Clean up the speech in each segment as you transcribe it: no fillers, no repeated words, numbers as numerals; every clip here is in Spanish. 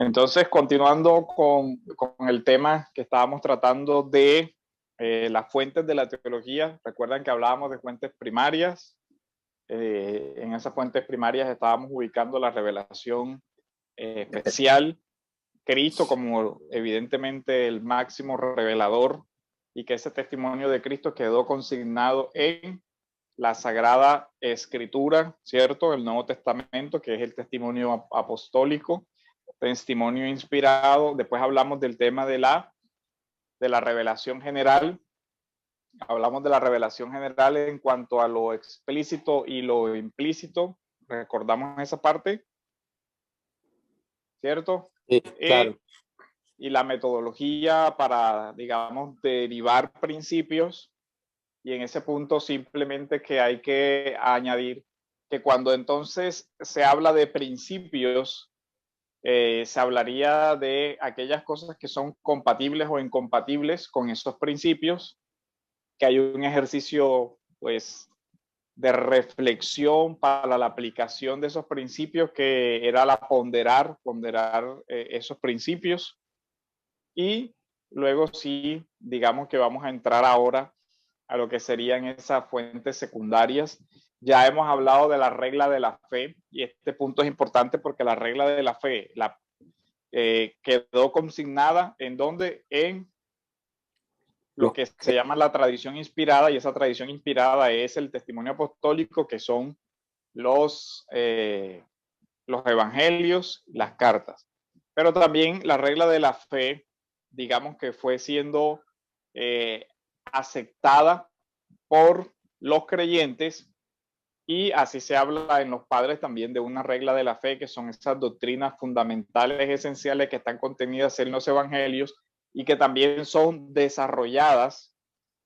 Entonces, continuando con el tema que estábamos tratando de las fuentes de la teología, recuerdan que hablábamos de fuentes primarias. En esas fuentes primarias estábamos ubicando la revelación especial, Cristo como evidentemente el máximo revelador, y que ese testimonio de Cristo quedó consignado en la Sagrada Escritura, ¿cierto? El Nuevo Testamento, que es el testimonio apostólico, testimonio inspirado. Después hablamos del tema de la revelación general. Hablamos de la revelación general en cuanto a lo explícito y lo implícito. Recordamos esa parte, ¿cierto? Sí, claro. Y la metodología para, digamos, derivar principios. Y en ese punto simplemente que hay que añadir que cuando entonces se habla de principios, se hablaría de aquellas cosas que son compatibles o incompatibles con esos principios, que hay un ejercicio pues de reflexión para la aplicación de esos principios, que era la ponderar esos principios. Y luego sí, digamos que vamos a entrar ahora a lo que serían esas fuentes secundarias. Ya hemos hablado de la regla de la fe, y este punto es importante porque la regla de la fe quedó consignada en donde, en lo que se llama la tradición inspirada, y esa tradición inspirada es el testimonio apostólico, que son los evangelios, las cartas. Pero también la regla de la fe, digamos que fue siendo aceptada por los creyentes, y así se habla en los padres también de una regla de la fe, que son esas doctrinas fundamentales, esenciales, que están contenidas en los evangelios y que también son desarrolladas,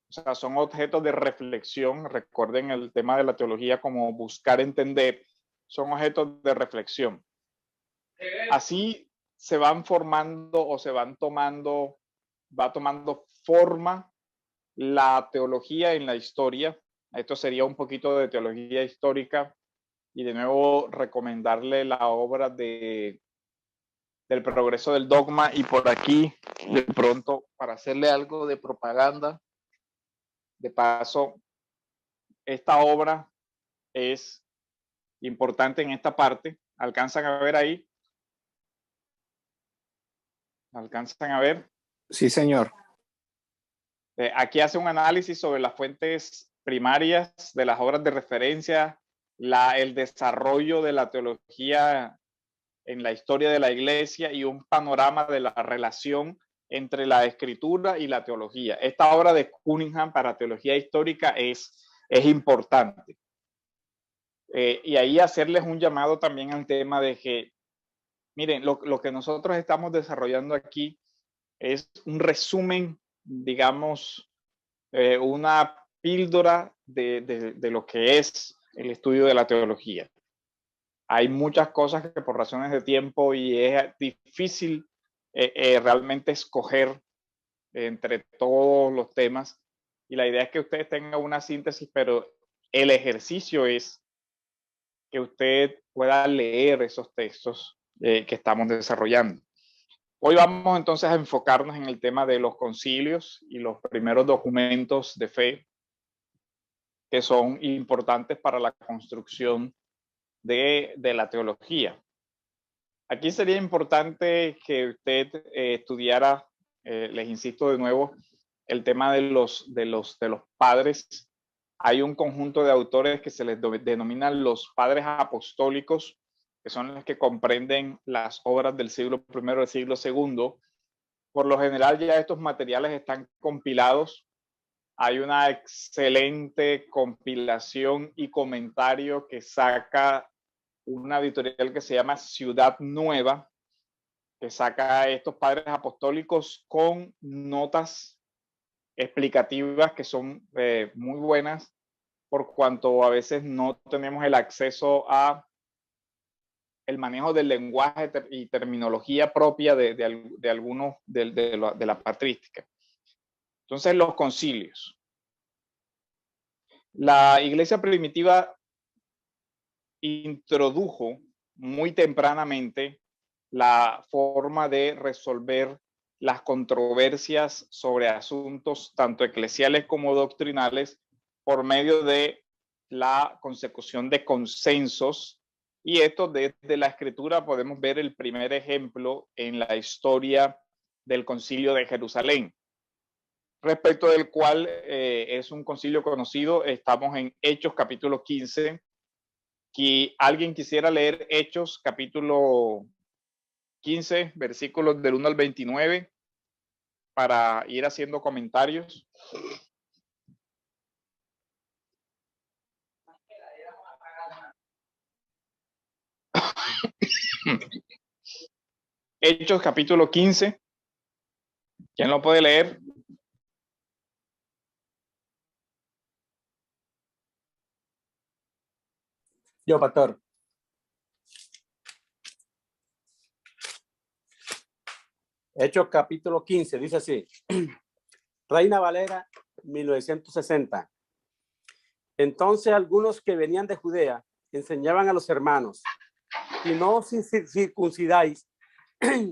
o sea, son objetos de reflexión. Recuerden el tema de la teología como buscar entender, son objetos de reflexión. Así se van formando o se van tomando, va tomando forma la teología en la historia. Esto sería un poquito de teología histórica, y de nuevo recomendarle la obra del progreso del dogma. Y por aquí, de pronto, para hacerle algo de propaganda, de paso, esta obra es importante en esta parte. ¿Alcanzan a ver ahí? ¿Alcanzan a ver? Sí, señor. Aquí hace un análisis sobre las fuentes primarias de las obras de referencia, el desarrollo de la teología en la historia de la iglesia, y un panorama de la relación entre la escritura y la teología. Esta obra de Cunningham para teología histórica es importante. Y ahí hacerles un llamado también al tema de que, miren, lo que nosotros estamos desarrollando aquí es un resumen, digamos, una píldora de lo que es el estudio de la teología. Hay muchas cosas que por razones de tiempo, y es difícil realmente escoger entre todos los temas, y la idea es que ustedes tengan una síntesis, pero el ejercicio es que usted pueda leer esos textos que estamos desarrollando. Hoy vamos entonces a enfocarnos en el tema de los concilios y los primeros documentos de fe que son importantes para la construcción de la teología. Aquí sería importante que usted estudiara, les insisto de nuevo, el tema de los padres. Hay un conjunto de autores que se les denominan los padres apostólicos, que son los que comprenden las obras del siglo I y del siglo II. Por lo general ya estos materiales están compilados. Hay una excelente compilación y comentario que saca una editorial que se llama Ciudad Nueva, que saca estos padres apostólicos con notas explicativas que son muy buenas, por cuanto a veces no tenemos el acceso a el manejo del lenguaje y terminología propia de algunos de la patrística. Entonces, los concilios. La iglesia primitiva introdujo muy tempranamente la forma de resolver las controversias sobre asuntos tanto eclesiales como doctrinales por medio de la consecución de consensos. Y esto desde la escritura podemos ver el primer ejemplo en la historia del Concilio de Jerusalén, respecto del cual es un concilio conocido. Estamos en Hechos capítulo 15. Si alguien quisiera leer Hechos capítulo 15, versículos del 1 al 29, para ir haciendo comentarios. Hechos capítulo 15. ¿Quién lo puede leer? Yo, pastor. Hechos capítulo 15, dice así. Reina Valera, 1960. Entonces algunos que venían de Judea enseñaban a los hermanos: si no os circuncidáis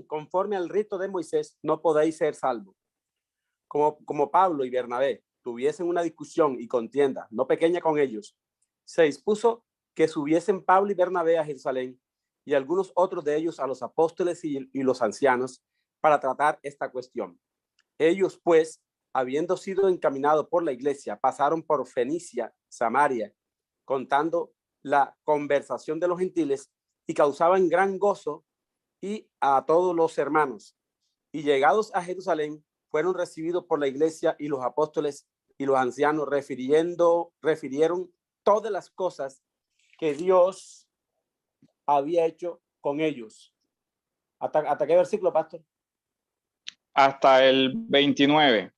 conforme al rito de Moisés, no podéis ser salvos. Como Pablo y Bernabé tuviesen una discusión y contienda no pequeña con ellos, se dispuso que subiesen Pablo y Bernabé a Jerusalén y algunos otros de ellos a los apóstoles y los ancianos para tratar esta cuestión. Ellos, pues, habiendo sido encaminados por la iglesia, pasaron por Fenicia, Samaria, contando la conversación de los gentiles, y causaban gran gozo y a todos los hermanos. Y llegados a Jerusalén, fueron recibidos por la iglesia, y los apóstoles y los ancianos refirieron todas las cosas que Dios había hecho con ellos. ¿Hasta qué versículo, pastor? Hasta el 29.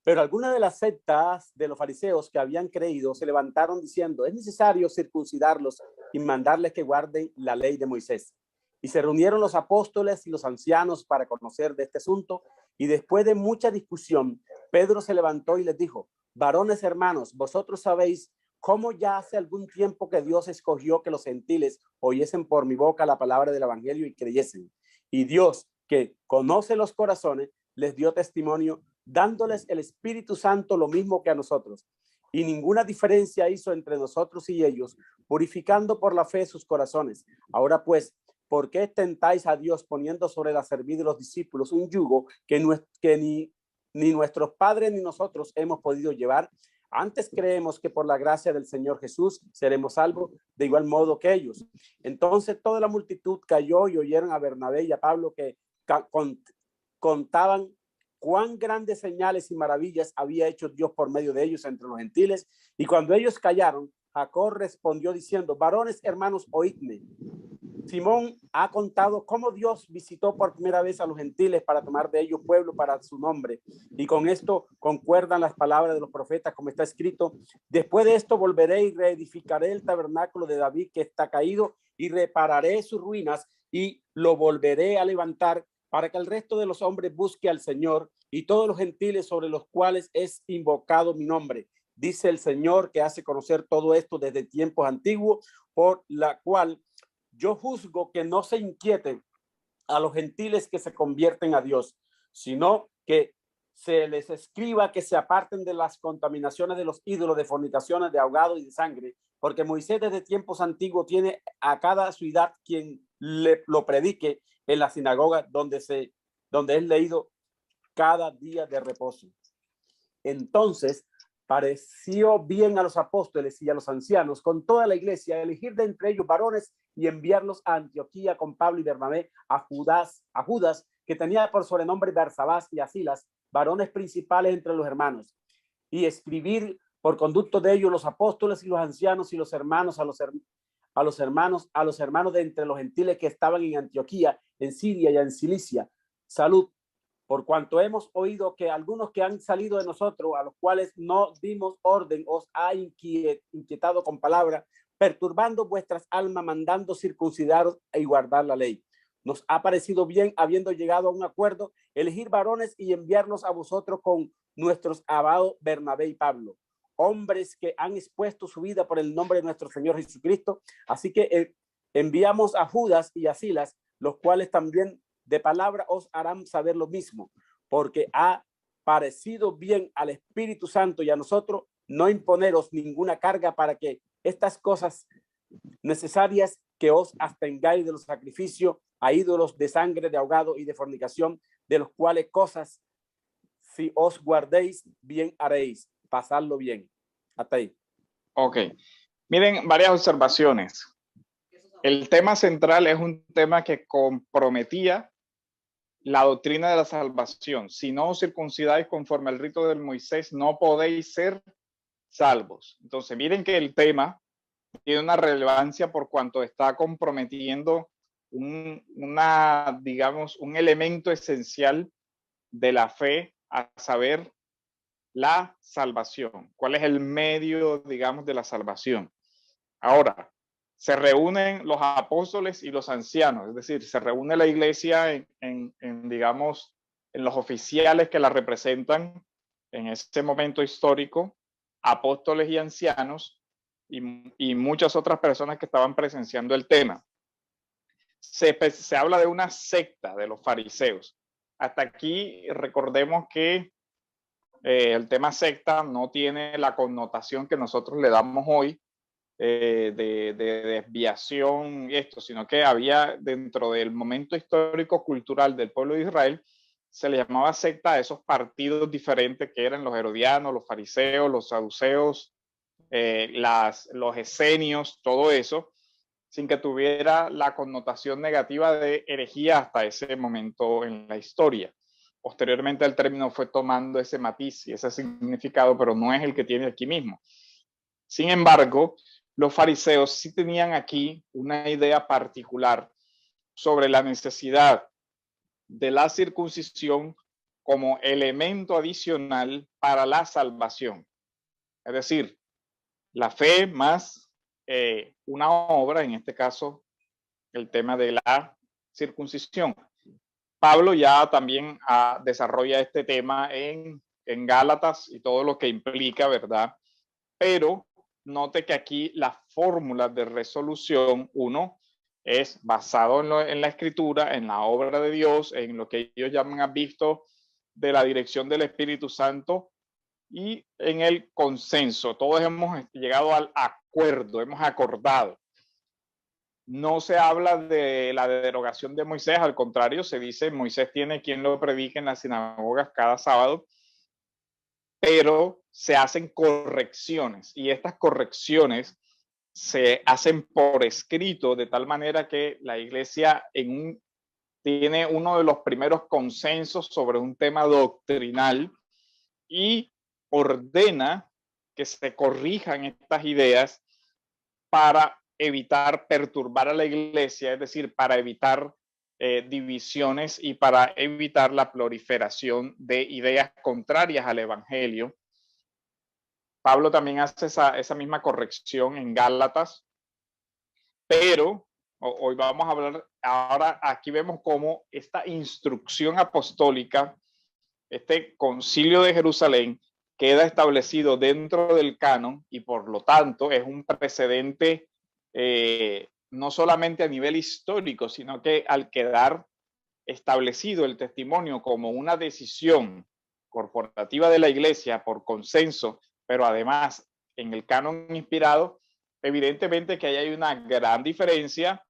Pero algunas de las sectas de los fariseos que habían creído se levantaron diciendo: es necesario circuncidarlos y mandarles que guarden la ley de Moisés. Y se reunieron los apóstoles y los ancianos para conocer de este asunto, y después de mucha discusión, Pedro se levantó y les dijo: varones hermanos, vosotros sabéis cómo ya hace algún tiempo que Dios escogió que los gentiles oyesen por mi boca la palabra del evangelio y creyesen. Y Dios, que conoce los corazones, les dio testimonio, dándoles el Espíritu Santo lo mismo que a nosotros. Y ninguna diferencia hizo entre nosotros y ellos, purificando por la fe sus corazones. Ahora pues, ¿por qué tentáis a Dios poniendo sobre la cerviz de los discípulos un yugo que ni nuestros padres ni nosotros hemos podido llevar? Antes creemos que por la gracia del Señor Jesús seremos salvos de igual modo que ellos. Entonces toda la multitud cayó y oyeron a Bernabé y a Pablo que contaban cuán grandes señales y maravillas había hecho Dios por medio de ellos entre los gentiles. Y cuando ellos callaron, Jacob respondió diciendo: varones hermanos, oídme. Simón ha contado cómo Dios visitó por primera vez a los gentiles para tomar de ellos pueblo para su nombre. Y con esto concuerdan las palabras de los profetas, como está escrito: después de esto volveré y reedificaré el tabernáculo de David que está caído, y repararé sus ruinas y lo volveré a levantar, para que el resto de los hombres busque al Señor, y todos los gentiles sobre los cuales es invocado mi nombre. Dice el Señor, que hace conocer todo esto desde tiempos antiguos, por la cual yo juzgo que no se inquieten a los gentiles que se convierten a Dios, sino que se les escriba que se aparten de las contaminaciones de los ídolos, de fornicaciones, de ahogado y de sangre, porque Moisés desde tiempos antiguos tiene a cada ciudad quien lo predique en la sinagoga donde es leído cada día de reposo. Entonces pareció bien a los apóstoles y a los ancianos con toda la iglesia elegir de entre ellos varones y enviarlos a Antioquía con Pablo y Bernabé, a Judas, que tenía por sobrenombre Barsabás, y a Silas, varones principales entre los hermanos, y escribir por conducto de ellos los apóstoles y los ancianos y los hermanos a los hermanos de entre los gentiles que estaban en Antioquía, en Siria y en Cilicia, salud. Por cuanto hemos oído que algunos que han salido de nosotros, a los cuales no dimos orden, os ha inquietado con palabra, perturbando vuestras almas, mandando circuncidaros y guardar la ley. Nos ha parecido bien, habiendo llegado a un acuerdo, elegir varones y enviarlos a vosotros con nuestros amados Bernabé y Pablo, hombres que han expuesto su vida por el nombre de nuestro Señor Jesucristo. Así que enviamos a Judas y a Silas, los cuales también de palabra os harán saber lo mismo, porque ha parecido bien al Espíritu Santo y a nosotros no imponeros ninguna carga para que estas cosas necesarias que os abstengáis de los sacrificios a ídolos de sangre, de ahogado y de fornicación, de los cuales cosas, si os guardéis, bien haréis. Pasadlo bien. Hasta ahí. Ok. Miren, varias observaciones. El tema central es un tema que comprometía la doctrina de la salvación. Si no os circuncidáis conforme al rito del Moisés, no podéis ser salvos. Entonces, miren que el tema tiene una relevancia por cuanto está comprometiendo digamos, un elemento esencial de la fe, a saber, la salvación. ¿Cuál es el medio, digamos, de la salvación? Ahora, se reúnen los apóstoles y los ancianos, es decir, se reúne la iglesia digamos, en los oficiales que la representan en ese momento histórico, apóstoles y ancianos, y muchas otras personas que estaban presenciando el tema. Se habla de una secta de los fariseos. Hasta aquí recordemos que el tema secta no tiene la connotación que nosotros le damos hoy de desviación y esto, sino que había dentro del momento histórico cultural del pueblo de Israel, se le llamaba secta a esos partidos diferentes que eran los herodianos, los fariseos, los saduceos, los esenios, todo eso, sin que tuviera la connotación negativa de herejía hasta ese momento en la historia. Posteriormente el término fue tomando ese matiz y ese significado, pero no es el que tiene aquí mismo. Sin embargo, los fariseos sí tenían aquí una idea particular sobre la necesidad de la circuncisión como elemento adicional para la salvación. Es decir, la fe más una obra, en este caso, el tema de la circuncisión. Pablo ya también desarrolla este tema en Gálatas y todo lo que implica, ¿verdad? Pero note que aquí la fórmula de resolución, uno, es basado en la escritura, en la obra de Dios, en lo que ellos llaman a visto de la dirección del Espíritu Santo y en el consenso. Todos hemos llegado al acuerdo, hemos acordado. No se habla de la derogación de Moisés, al contrario, se dice Moisés tiene quien lo predique en las sinagogas cada sábado, pero se hacen correcciones y estas correcciones se hacen por escrito de tal manera que la iglesia tiene uno de los primeros consensos sobre un tema doctrinal y ordena que se corrijan estas ideas para evitar perturbar a la iglesia, es decir, para evitar divisiones y para evitar la proliferación de ideas contrarias al evangelio. Pablo también hace esa misma corrección en Gálatas, pero hoy vamos a hablar, ahora aquí vemos cómo esta instrucción apostólica, este concilio de Jerusalén, queda establecido dentro del canon y por lo tanto es un precedente no solamente a nivel histórico, sino que al quedar establecido el testimonio como una decisión corporativa de la iglesia por consenso, pero además en el canon inspirado, evidentemente que ahí hay una gran diferencia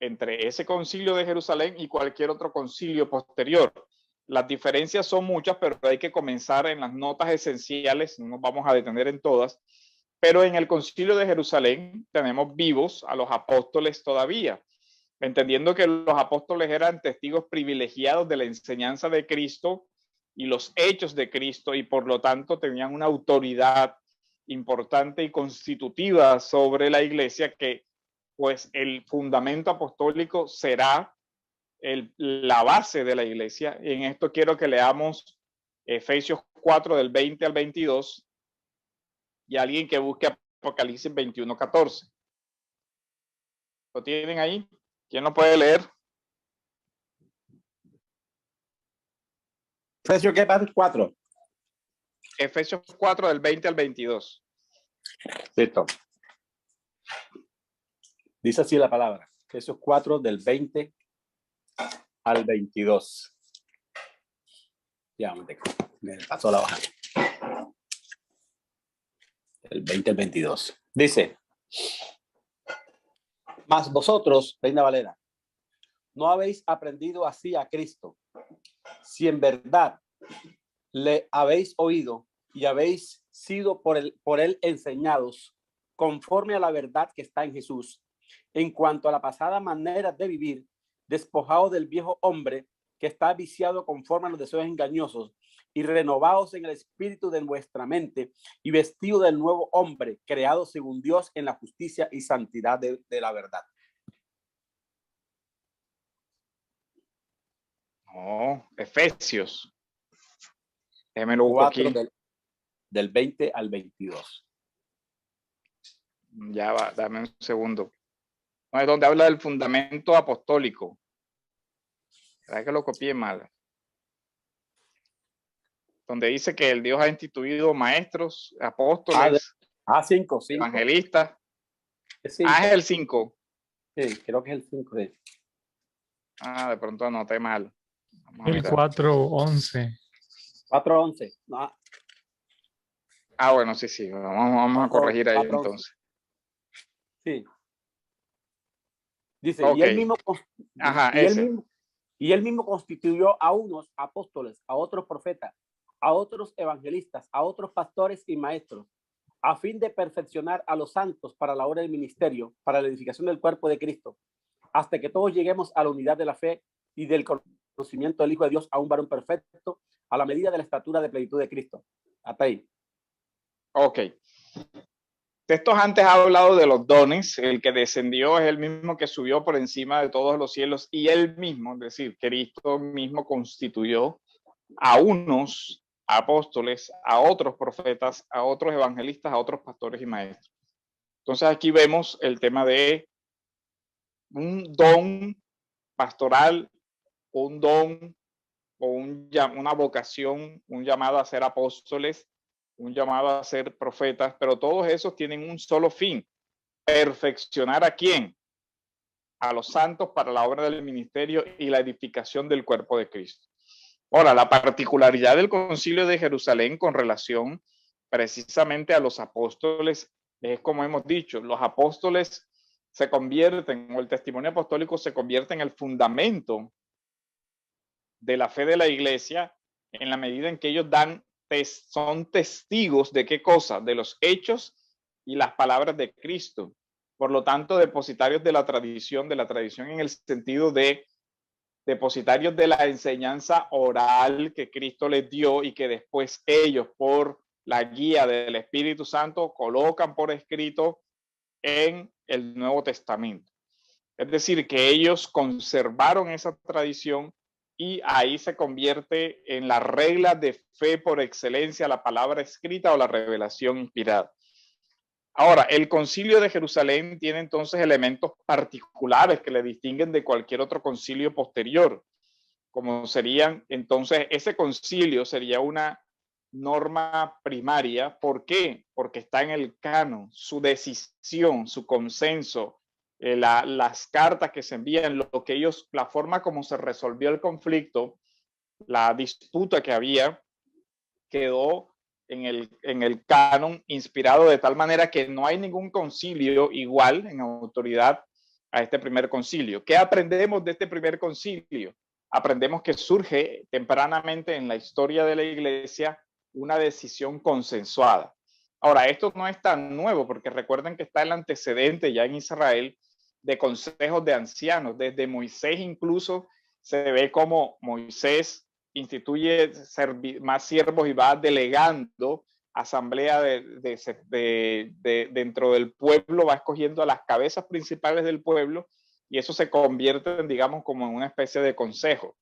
entre ese concilio de Jerusalén y cualquier otro concilio posterior. Las diferencias son muchas, pero hay que comenzar en las notas esenciales, no nos vamos a detener en todas, pero en el concilio de Jerusalén tenemos vivos a los apóstoles todavía, entendiendo que los apóstoles eran testigos privilegiados de la enseñanza de Cristo y los hechos de Cristo y por lo tanto tenían una autoridad importante y constitutiva sobre la iglesia que pues el fundamento apostólico será la base de la iglesia. Y en esto quiero que leamos Efesios 4 del 20 al 22 y alguien que busque Apocalipsis 21:14. ¿Lo tienen ahí? ¿Quién lo puede leer? Efesios, ¿qué pasa? 4. Efesios 4 del 20 al 22. Listo. Dice así la palabra. Efesios 4 del 20 al 22. Ya, me pasó la hoja. El 20 al 22. Dice, mas vosotros, Reina Valera, no habéis aprendido así a Cristo. Si en verdad le habéis oído y habéis sido por él enseñados conforme a la verdad que está en Jesús, en cuanto a la pasada manera de vivir, despojado del viejo hombre que está viciado conforme a los deseos engañosos y renovados en el espíritu de vuestra mente y vestido del nuevo hombre, creado según Dios en la justicia y santidad de la verdad. No, Efesios. Déjame lo busco aquí. Del 20 al 22. Ya va, dame un segundo. No, es donde habla del fundamento apostólico. ¿Verdad que lo copié mal? Donde dice que el Dios ha instituido maestros, apóstoles, 5, evangelistas. Es el 5. Sí, creo que es el 5. Sí. De pronto anoté mal. El 4:11. 4:11. No. Bueno, sí. Vamos a corregir ahí 4, entonces. Sí. Dice, okay. Y él mismo constituyó a unos apóstoles, a otros profetas, a otros evangelistas, a otros pastores y maestros, a fin de perfeccionar a los santos para la obra del ministerio, para la edificación del cuerpo de Cristo, hasta que todos lleguemos a la unidad de la fe y del conocimiento del Hijo de Dios, a un varón perfecto, a la medida de la estatura de plenitud de Cristo. Hasta ahí. Ok. Textos antes ha hablado de los dones. El que descendió es el mismo que subió por encima de todos los cielos, y él mismo, es decir, Cristo mismo constituyó a unos apóstoles, a otros profetas, a otros evangelistas, a otros pastores y maestros. Entonces aquí vemos el tema de un don pastoral, un don o una vocación, un llamado a ser apóstoles, un llamado a ser profetas, pero todos esos tienen un solo fin: perfeccionar ¿a quién? A los santos para la obra del ministerio y la edificación del cuerpo de Cristo. Ahora, la particularidad del Concilio de Jerusalén con relación precisamente a los apóstoles es, como hemos dicho, los apóstoles se convierten, o el testimonio apostólico se convierte en el fundamento de la fe de la iglesia, en la medida en que ellos son testigos de qué cosa, de los hechos y las palabras de Cristo. Por lo tanto, depositarios de la tradición en el sentido de depositarios de la enseñanza oral que Cristo les dio y que después ellos, por la guía del Espíritu Santo, colocan por escrito en el Nuevo Testamento. Es decir, que ellos conservaron esa tradición y ahí se convierte en la regla de fe por excelencia, la palabra escrita o la revelación inspirada. Ahora, el Concilio de Jerusalén tiene entonces elementos particulares que le distinguen de cualquier otro concilio posterior, como serían, entonces, ese concilio sería una norma primaria. ¿Por qué? Porque está en el canon, su decisión, su consenso, las cartas que se envían, lo que ellos, la forma como se resolvió el conflicto, la disputa que había, quedó en el canon inspirado de tal manera que no hay ningún concilio igual en autoridad a este primer concilio. ¿Qué aprendemos de este primer concilio? Aprendemos que surge tempranamente en la historia de la iglesia una decisión consensuada. Ahora, esto no es tan nuevo, porque recuerden que está el antecedente ya en Israel de consejos de ancianos. Desde Moisés incluso se ve como Moisés instituye más siervos y va delegando asamblea dentro del pueblo, va escogiendo a las cabezas principales del pueblo, y eso se convierte, digamos, como en una especie de consejo.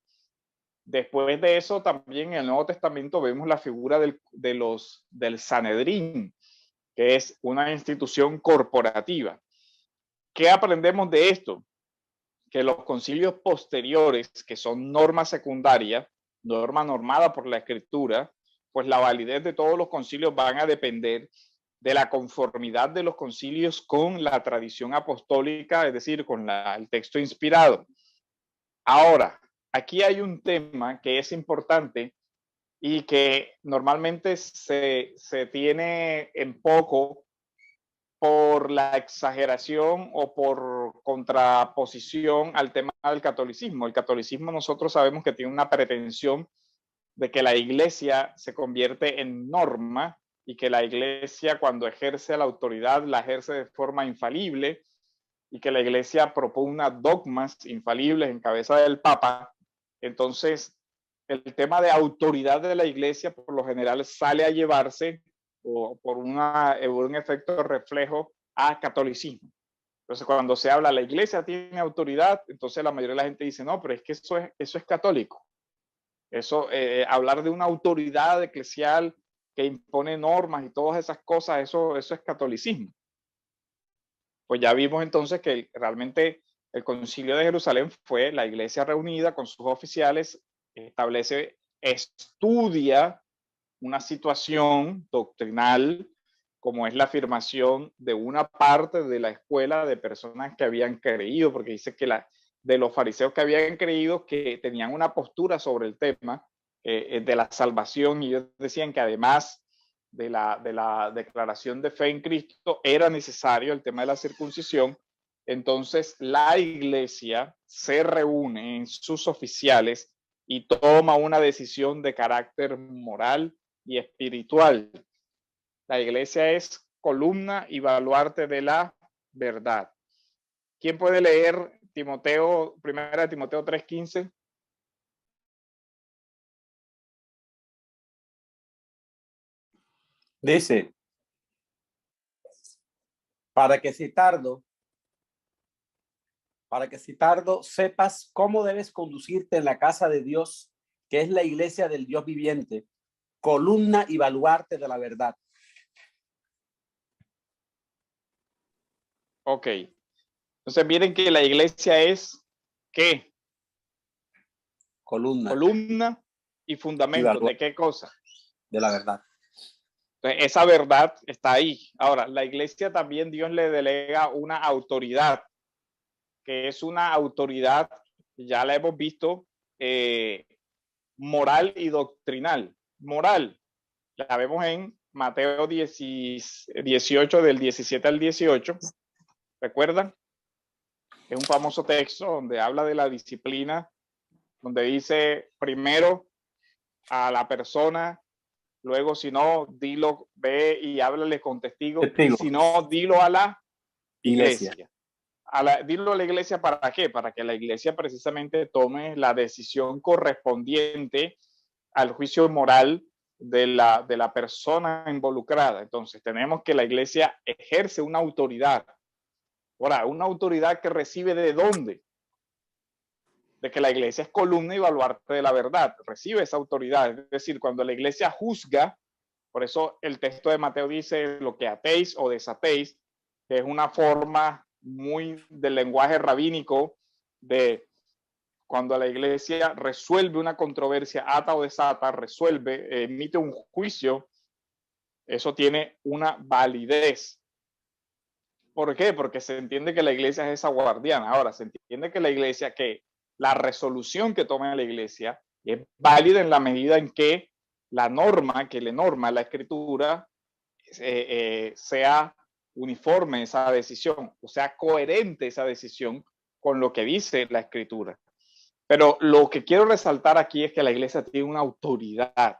Después de eso, también en el Nuevo Testamento vemos la figura del Sanedrín, que es una institución corporativa. ¿Qué aprendemos de esto? Que los concilios posteriores, que son normas secundarias, norma normada por la Escritura, pues la validez de todos los concilios van a depender de la conformidad de los concilios con la tradición apostólica, es decir, con el texto inspirado. Ahora, aquí hay un tema que es importante y que normalmente se tiene en poco por la exageración o por contraposición al tema del catolicismo. El catolicismo nosotros sabemos que tiene una pretensión de que la iglesia se convierte en norma y que la iglesia cuando ejerce la autoridad la ejerce de forma infalible y que la iglesia propugna dogmas infalibles en cabeza del Papa. Entonces, el tema de autoridad de la iglesia por lo general sale a llevarse o por un efecto reflejo a catolicismo. Entonces, cuando se habla la iglesia tiene autoridad, entonces la mayoría de la gente dice, no, pero es que eso es católico. Eso, hablar de una autoridad eclesial que impone normas y todas esas cosas, eso es catolicismo. Pues ya vimos entonces que realmente el Concilio de Jerusalén fue la iglesia reunida con sus oficiales, establece, estudia una situación doctrinal como es la afirmación de una parte de la escuela de personas que habían creído, porque dice que de los fariseos que habían creído que tenían una postura sobre el tema de la salvación y ellos decían que además de la declaración de fe en Cristo era necesario el tema de la circuncisión. Entonces la iglesia se reúne en sus oficiales y toma una decisión de carácter moral y espiritual. La iglesia es columna y baluarte de la verdad. ¿Quién puede leer Timoteo, primera de Timoteo 3:15? Dice, para que si tardo sepas cómo debes conducirte en la casa de Dios, que es la iglesia del Dios viviente, columna y baluarte de la verdad. Ok. Entonces miren que la iglesia es ¿qué? Columna y fundamento. ¿De qué cosa? De la verdad. Entonces, esa verdad está ahí. Ahora, la iglesia también Dios le delega una autoridad, que es una autoridad, ya la hemos visto, moral y doctrinal. Moral, la vemos en Mateo 18, del 17 al 18. ¿Recuerdan? Es un famoso texto donde habla de la disciplina, donde dice primero a la persona, luego si no, dilo, ve y háblale con testigos, y si no, dilo a la iglesia. Dilo a la iglesia, ¿para qué? Para que la iglesia precisamente tome la decisión correspondiente al juicio moral de la persona involucrada. Entonces, tenemos que la iglesia ejerce una autoridad. Ahora, una autoridad que recibe ¿de dónde? De que la iglesia es columna y baluarte de la verdad. Recibe esa autoridad. Es decir, cuando la iglesia juzga, por eso el texto de Mateo dice lo que atéis o desatéis, que es una forma muy del lenguaje rabínico de cuando la iglesia resuelve una controversia, ata o desata, resuelve, emite un juicio, eso tiene una validez. ¿Por qué? Porque se entiende que la iglesia es esa guardiana. Ahora, se entiende que la iglesia, que la resolución que tome la iglesia es válida en la medida en que la norma que le norma la escritura sea uniforme esa decisión, o sea, coherente esa decisión con lo que dice la escritura. Pero lo que quiero resaltar aquí es que la iglesia tiene una autoridad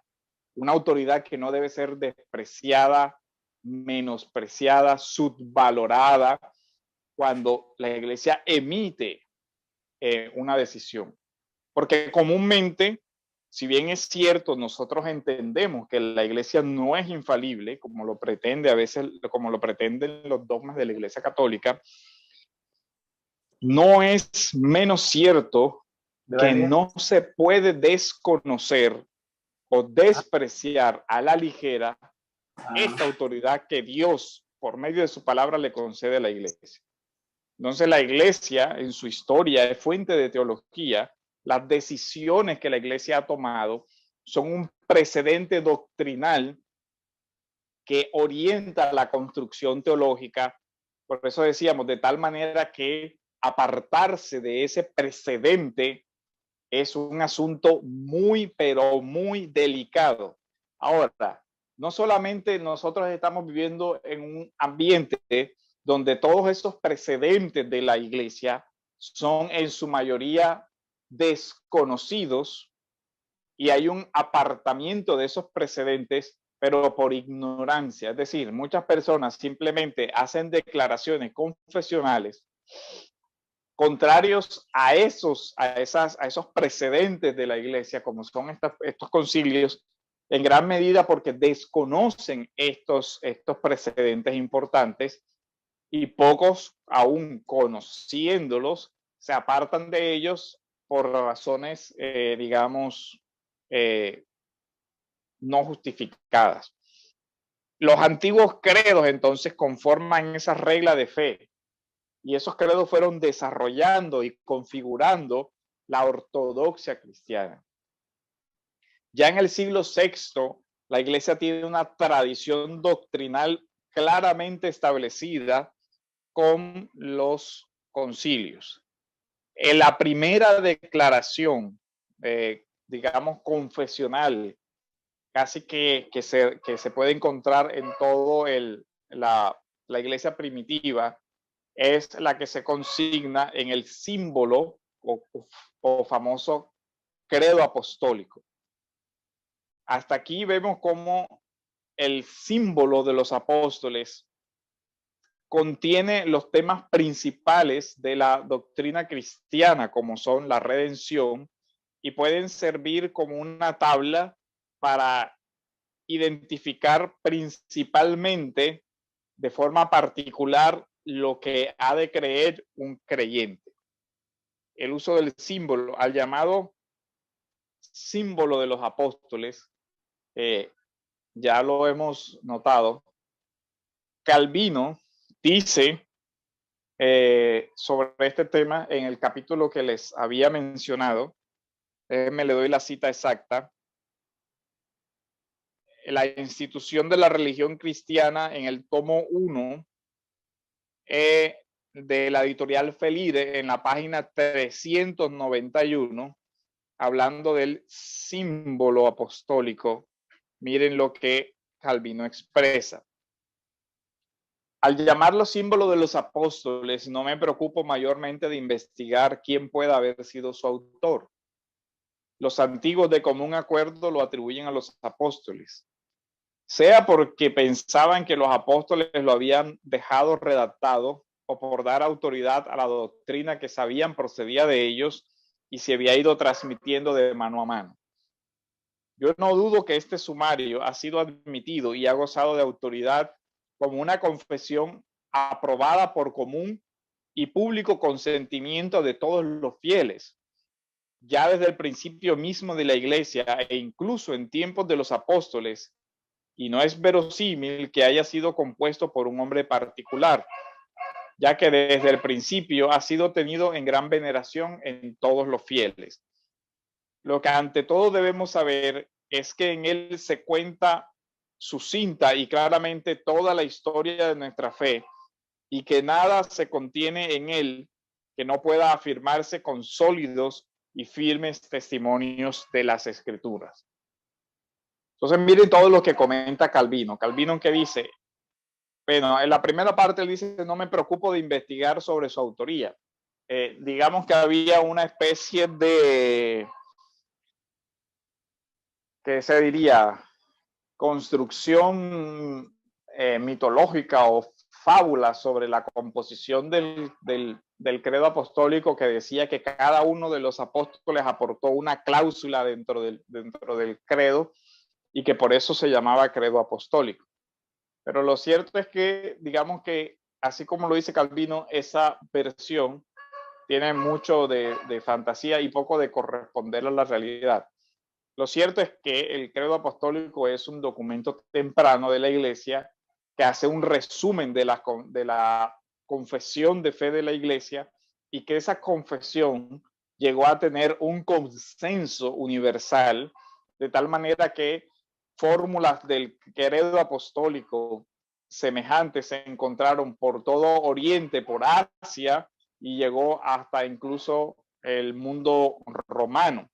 que no debe ser despreciada, menospreciada, subvalorada cuando la iglesia emite una decisión. Porque comúnmente, si bien es cierto, nosotros entendemos que la iglesia no es infalible, como lo pretende a veces, como lo pretenden los dogmas de la iglesia católica, no es menos cierto que no se puede desconocer o despreciar a la ligera esta autoridad que Dios, por medio de su palabra, le concede a la iglesia. Entonces, la iglesia, en su historia, es fuente de teología. Las decisiones que la iglesia ha tomado son un precedente doctrinal que orienta la construcción teológica. Por eso decíamos, de tal manera que apartarse de ese precedente es un asunto muy, pero muy delicado. Ahora, no solamente nosotros estamos viviendo en un ambiente donde todos esos precedentes de la iglesia son en su mayoría desconocidos y hay un apartamiento de esos precedentes, pero por ignorancia. Es decir, muchas personas simplemente hacen declaraciones confesionales contrarios a esos precedentes de la iglesia, como son estos concilios, en gran medida porque desconocen estos precedentes importantes y pocos, aún conociéndolos, se apartan de ellos por razones, digamos, no justificadas. Los antiguos credos entonces conforman esa regla de fe y esos credos fueron desarrollando y configurando la ortodoxia cristiana. Ya en el siglo VI, la iglesia tiene una tradición doctrinal claramente establecida con los concilios. En la primera declaración, digamos, confesional, casi que se puede encontrar en todo la iglesia primitiva, es la que se consigna en el símbolo o famoso credo apostólico. Hasta aquí vemos cómo el símbolo de los apóstoles contiene los temas principales de la doctrina cristiana, como son la redención, y pueden servir como una tabla para identificar principalmente de forma particular lo que ha de creer un creyente. El uso del símbolo, al llamado símbolo de los apóstoles, ya lo hemos notado. Calvino dice sobre este tema en el capítulo que les había mencionado. Me le doy la cita exacta. La institución de la religión cristiana en el tomo 1 de la editorial Felire, en la página 391, hablando del símbolo apostólico. Miren lo que Calvino expresa. Al llamarlo símbolo de los apóstoles, no me preocupo mayormente de investigar quién pueda haber sido su autor. Los antiguos de común acuerdo lo atribuyen a los apóstoles, sea porque pensaban que los apóstoles lo habían dejado redactado o por dar autoridad a la doctrina que sabían procedía de ellos y se había ido transmitiendo de mano a mano. Yo no dudo que este sumario ha sido admitido y ha gozado de autoridad como una confesión aprobada por común y público consentimiento de todos los fieles, ya desde el principio mismo de la iglesia e incluso en tiempos de los apóstoles, y no es verosímil que haya sido compuesto por un hombre particular, ya que desde el principio ha sido tenido en gran veneración en todos los fieles. Lo que ante todo debemos saber es que en él se cuenta sucinta y claramente toda la historia de nuestra fe y que nada se contiene en él que no pueda afirmarse con sólidos y firmes testimonios de las Escrituras. Entonces miren todo lo que comenta Calvino. Calvino que dice, bueno, en la primera parte él dice, no me preocupo de investigar sobre su autoría. Digamos que había una especie de, ¿qué se diría? Construcción mitológica o fábula sobre la composición del credo apostólico, que decía que cada uno de los apóstoles aportó una cláusula dentro del credo y que por eso se llamaba credo apostólico. Pero lo cierto es que, digamos que, así como lo dice Calvino, esa versión tiene mucho de fantasía y poco de corresponder a la realidad. Lo cierto es que el credo apostólico es un documento temprano de la iglesia que hace un resumen de la confesión de fe de la iglesia y que esa confesión llegó a tener un consenso universal de tal manera que fórmulas del credo apostólico semejantes se encontraron por todo Oriente, por Asia y llegó hasta incluso el mundo romano.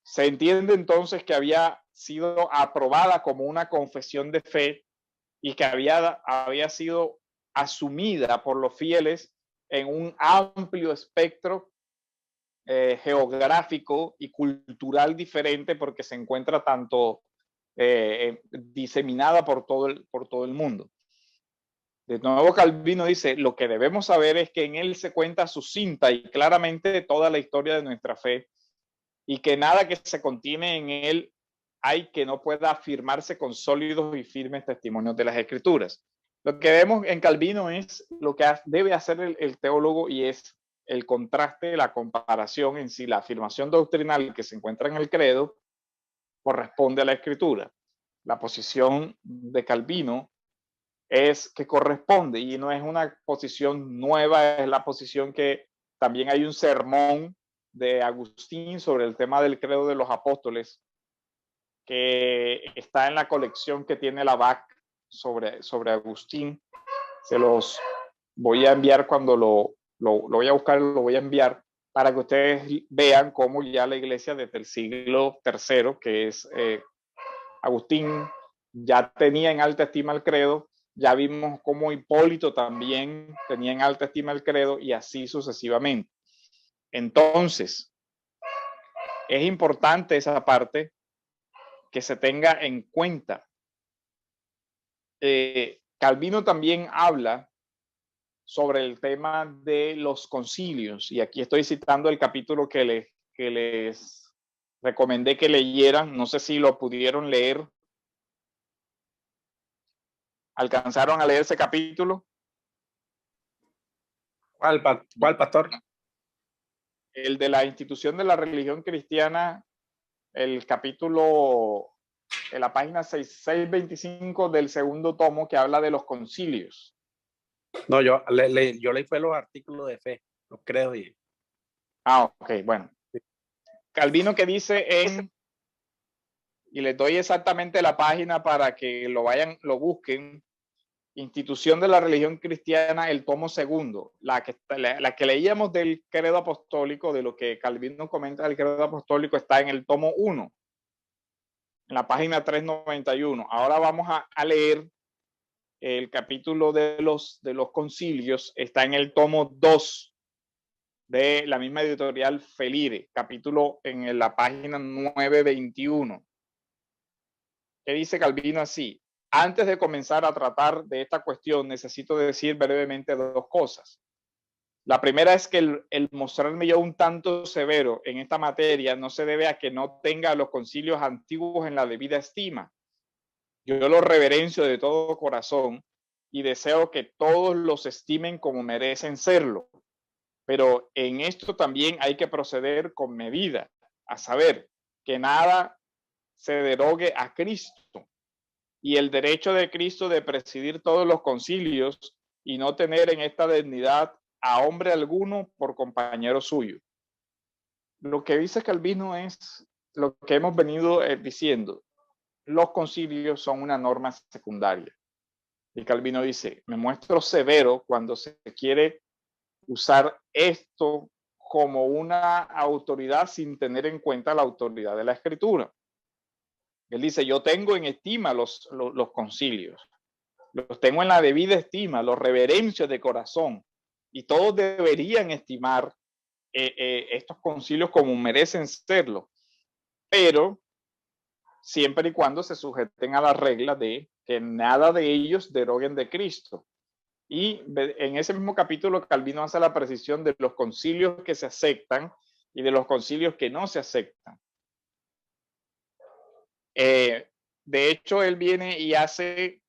Se entiende entonces que había sido aprobada como una confesión de fe y que había sido asumida por los fieles en un amplio espectro geográfico y cultural diferente, porque se encuentra tanto diseminada por todo el mundo. De nuevo, Calvino dice, lo que debemos saber es que en él se cuenta sucinta y claramente toda la historia de nuestra fe, y que nada que se contiene en él hay que no pueda afirmarse con sólidos y firmes testimonios de las Escrituras. Lo que vemos en Calvino es lo que debe hacer el teólogo, y es el contraste, la comparación en si la afirmación doctrinal que se encuentra en el credo corresponde a la Escritura. La posición de Calvino es que corresponde, y no es una posición nueva, es la posición que también hay un sermón de Agustín sobre el tema del credo de los apóstoles, que está en la colección que tiene la BAC sobre Agustín. Se los voy a enviar cuando lo voy a buscar, lo voy a enviar para que ustedes vean cómo ya la iglesia desde el siglo III, que es Agustín, ya tenía en alta estima el credo. Ya vimos cómo Hipólito también tenía en alta estima el credo, y así sucesivamente. Entonces, es importante esa parte que se tenga en cuenta. Calvino también habla sobre el tema de los concilios, y aquí estoy citando el capítulo que les recomendé que leyeran. No sé si lo pudieron leer. ¿Alcanzaron a leer ese capítulo? ¿Cuál, pastor? El de la institución de la religión cristiana, el capítulo en la página 625 del segundo tomo, que habla de los concilios. No, yo leí fue los artículos de fe, los credos. Ok, bueno. Calvino, que dice y les doy exactamente la página para que lo busquen: Institución de la religión cristiana, el tomo segundo, la que leíamos del credo apostólico, de lo que Calvino comenta del credo apostólico, está en el tomo 1, en la página 391. Ahora vamos a leer el capítulo de los concilios, está en el tomo 2 de la misma editorial Felire, capítulo en la página 921. ¿Qué dice Calvino así? Antes de comenzar a tratar de esta cuestión, necesito decir brevemente dos cosas. La primera es que el mostrarme yo un tanto severo en esta materia no se debe a que no tenga a los concilios antiguos en la debida estima. Yo los reverencio de todo corazón y deseo que todos los estimen como merecen serlo. Pero en esto también hay que proceder con medida, a saber, que nada se derogue a Cristo y el derecho de Cristo de presidir todos los concilios, y no tener en esta dignidad a hombre alguno por compañero suyo. Lo que dice Calvino es lo que hemos venido diciendo. Los concilios son una norma secundaria. Y Calvino dice, me muestro severo cuando se quiere usar esto como una autoridad sin tener en cuenta la autoridad de la Escritura. Él dice, yo tengo en estima los concilios, los tengo en la debida estima, los reverencio de corazón, y todos deberían estimar estos concilios como merecen serlo, pero siempre y cuando se sujeten a la regla de que nada de ellos deroguen de Cristo. Y en ese mismo capítulo Calvino hace la precisión de los concilios que se aceptan y de los concilios que no se aceptan. De hecho, él viene y hace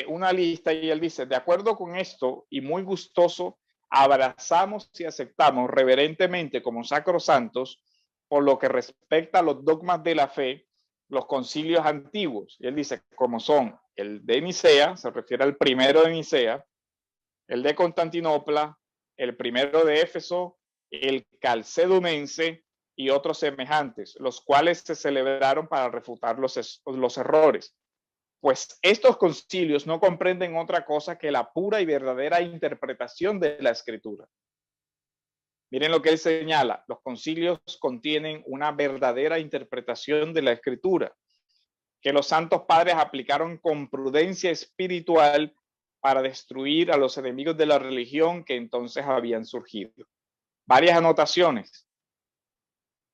una lista, y él dice, de acuerdo con esto y muy gustoso, abrazamos y aceptamos reverentemente como sacrosantos, por lo que respecta a los dogmas de la fe, los concilios antiguos. Y él dice, como son el de Nicea, se refiere al primero de Nicea, el de Constantinopla, el primero de Éfeso, el calcedonense y otros semejantes, los cuales se celebraron para refutar los errores. Pues estos concilios no comprenden otra cosa que la pura y verdadera interpretación de la Escritura. Miren lo que él señala, los concilios contienen una verdadera interpretación de la Escritura, que los santos padres aplicaron con prudencia espiritual para destruir a los enemigos de la religión que entonces habían surgido. Varias anotaciones.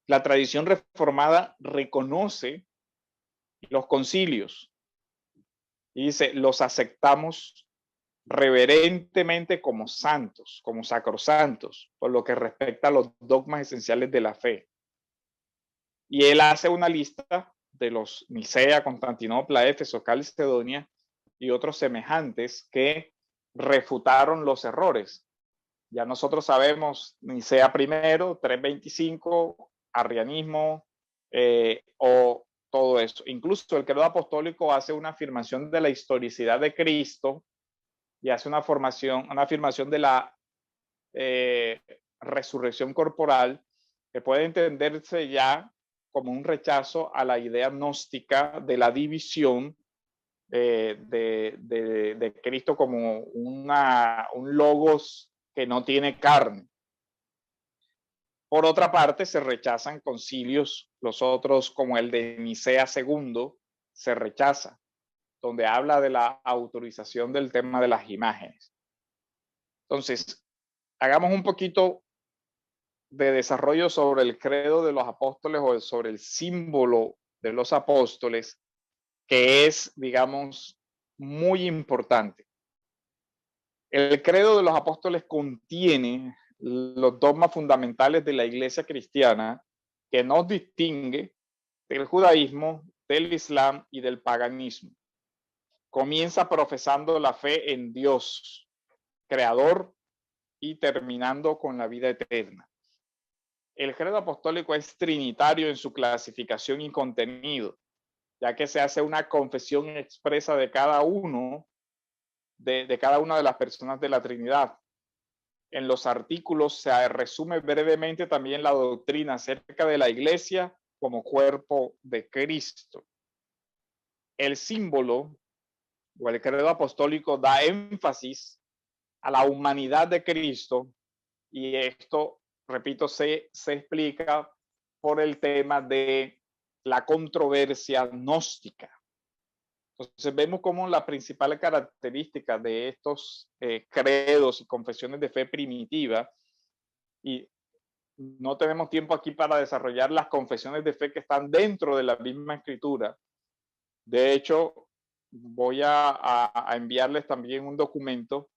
La tradición reformada reconoce los concilios y dice, los aceptamos reverentemente como santos, como sacrosantos, por lo que respecta a los dogmas esenciales de la fe. Y él hace una lista de los Nicea, Constantinopla, Éfeso, Calcedonia y otros semejantes que refutaron los errores. Ya nosotros sabemos Nicea primero, 325, arrianismo o todo eso. Incluso el credo apostólico hace una afirmación de la historicidad de Cristo y hace una afirmación de la resurrección corporal que puede entenderse ya como un rechazo a la idea gnóstica de la división de Cristo como un logos que no tiene carne. Por otra parte, se rechazan concilios, los otros como el de Nicea II, se rechaza, donde habla de la autorización del tema de las imágenes. Entonces, hagamos un poquito de desarrollo sobre el credo de los apóstoles o sobre el símbolo de los apóstoles, que es, digamos, muy importante. El credo de los apóstoles contiene los dogmas fundamentales de la iglesia cristiana que nos distingue del judaísmo, del islam y del paganismo. Comienza profesando la fe en Dios, creador, y terminando con la vida eterna. El credo apostólico es trinitario en su clasificación y contenido, ya que se hace una confesión expresa de cada uno de cada una de las personas de la Trinidad. En los artículos se resume brevemente también la doctrina acerca de la iglesia como cuerpo de Cristo. El símbolo o el credo apostólico da énfasis a la humanidad de Cristo y esto, repito, se explica por el tema de la controversia gnóstica. Entonces vemos como la principal característica de estos credos y confesiones de fe primitiva, y no tenemos tiempo aquí para desarrollar las confesiones de fe que están dentro de la misma escritura. De hecho, voy a enviarles también un documento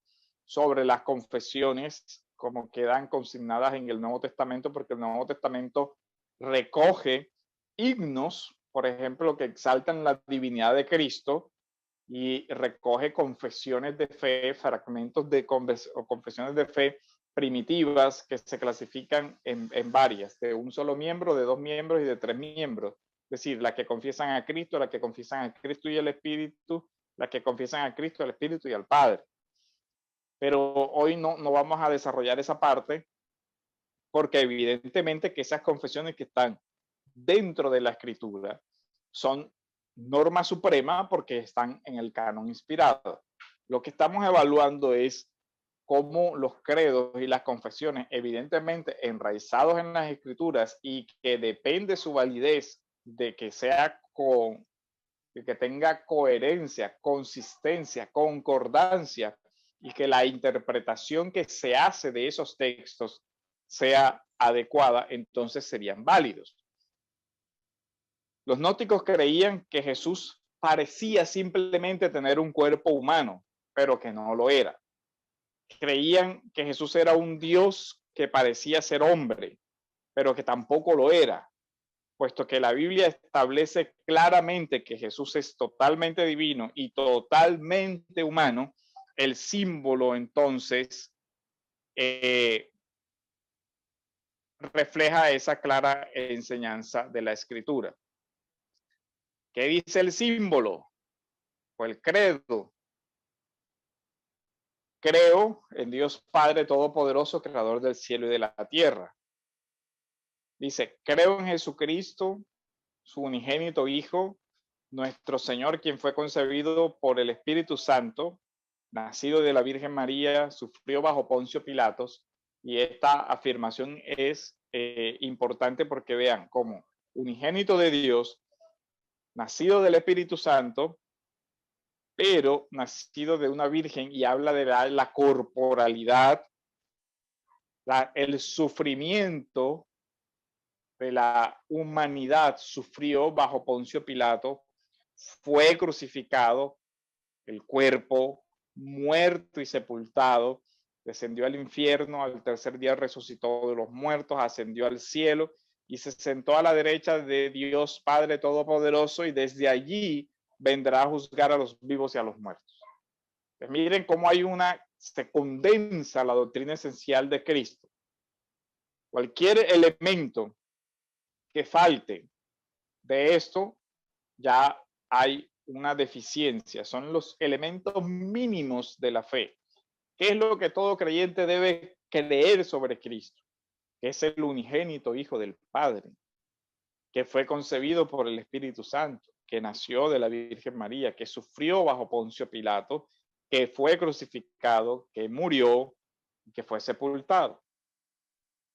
sobre las confesiones como quedan consignadas en el Nuevo Testamento, porque el Nuevo Testamento recoge himnos, por ejemplo, que exaltan la divinidad de Cristo, y recoge confesiones de fe, fragmentos de confesiones de fe primitivas que se clasifican en varias, de un solo miembro, de 2 miembros y de 3 miembros. Es decir, las que confiesan a Cristo, las que confiesan a Cristo y el Espíritu, las que confiesan a Cristo, al Espíritu y al Padre. Pero hoy no vamos a desarrollar esa parte, porque evidentemente que esas confesiones que están dentro de la Escritura son norma suprema porque están en el canon inspirado. Lo que estamos evaluando es cómo los credos y las confesiones, evidentemente enraizados en las Escrituras y que depende su validez de que sea de que tenga coherencia, consistencia, concordancia, y que la interpretación que se hace de esos textos sea adecuada, entonces serían válidos. Los gnósticos creían que Jesús parecía simplemente tener un cuerpo humano, pero que no lo era. Creían que Jesús era un Dios que parecía ser hombre, pero que tampoco lo era, puesto que la Biblia establece claramente que Jesús es totalmente divino y totalmente humano. El símbolo entonces refleja esa clara enseñanza de la Escritura. ¿Qué dice el símbolo o el credo? Creo en Dios Padre Todopoderoso, creador del cielo y de la tierra. Dice, creo en Jesucristo, su unigénito Hijo, nuestro Señor, quien fue concebido por el Espíritu Santo, nacido de la Virgen María, sufrió bajo Poncio Pilatos, y esta afirmación es importante porque vean cómo unigénito de Dios, nacido del Espíritu Santo, pero nacido de una virgen, y habla de la corporalidad, el sufrimiento de la humanidad. Sufrió bajo Poncio Pilato, fue crucificado, el cuerpo muerto y sepultado, descendió al infierno, al tercer día resucitó de los muertos, ascendió al cielo y se sentó a la derecha de Dios Padre Todopoderoso, y desde allí vendrá a juzgar a los vivos y a los muertos. Pues miren cómo se condensa la doctrina esencial de Cristo. Cualquier elemento que falte de esto, ya hay una deficiencia. Son los elementos mínimos de la fe. ¿Qué es lo que todo creyente debe creer sobre Cristo? Que es el unigénito Hijo del Padre, que fue concebido por el Espíritu Santo, que nació de la Virgen María, que sufrió bajo Poncio Pilato, que fue crucificado, que murió, que fue sepultado.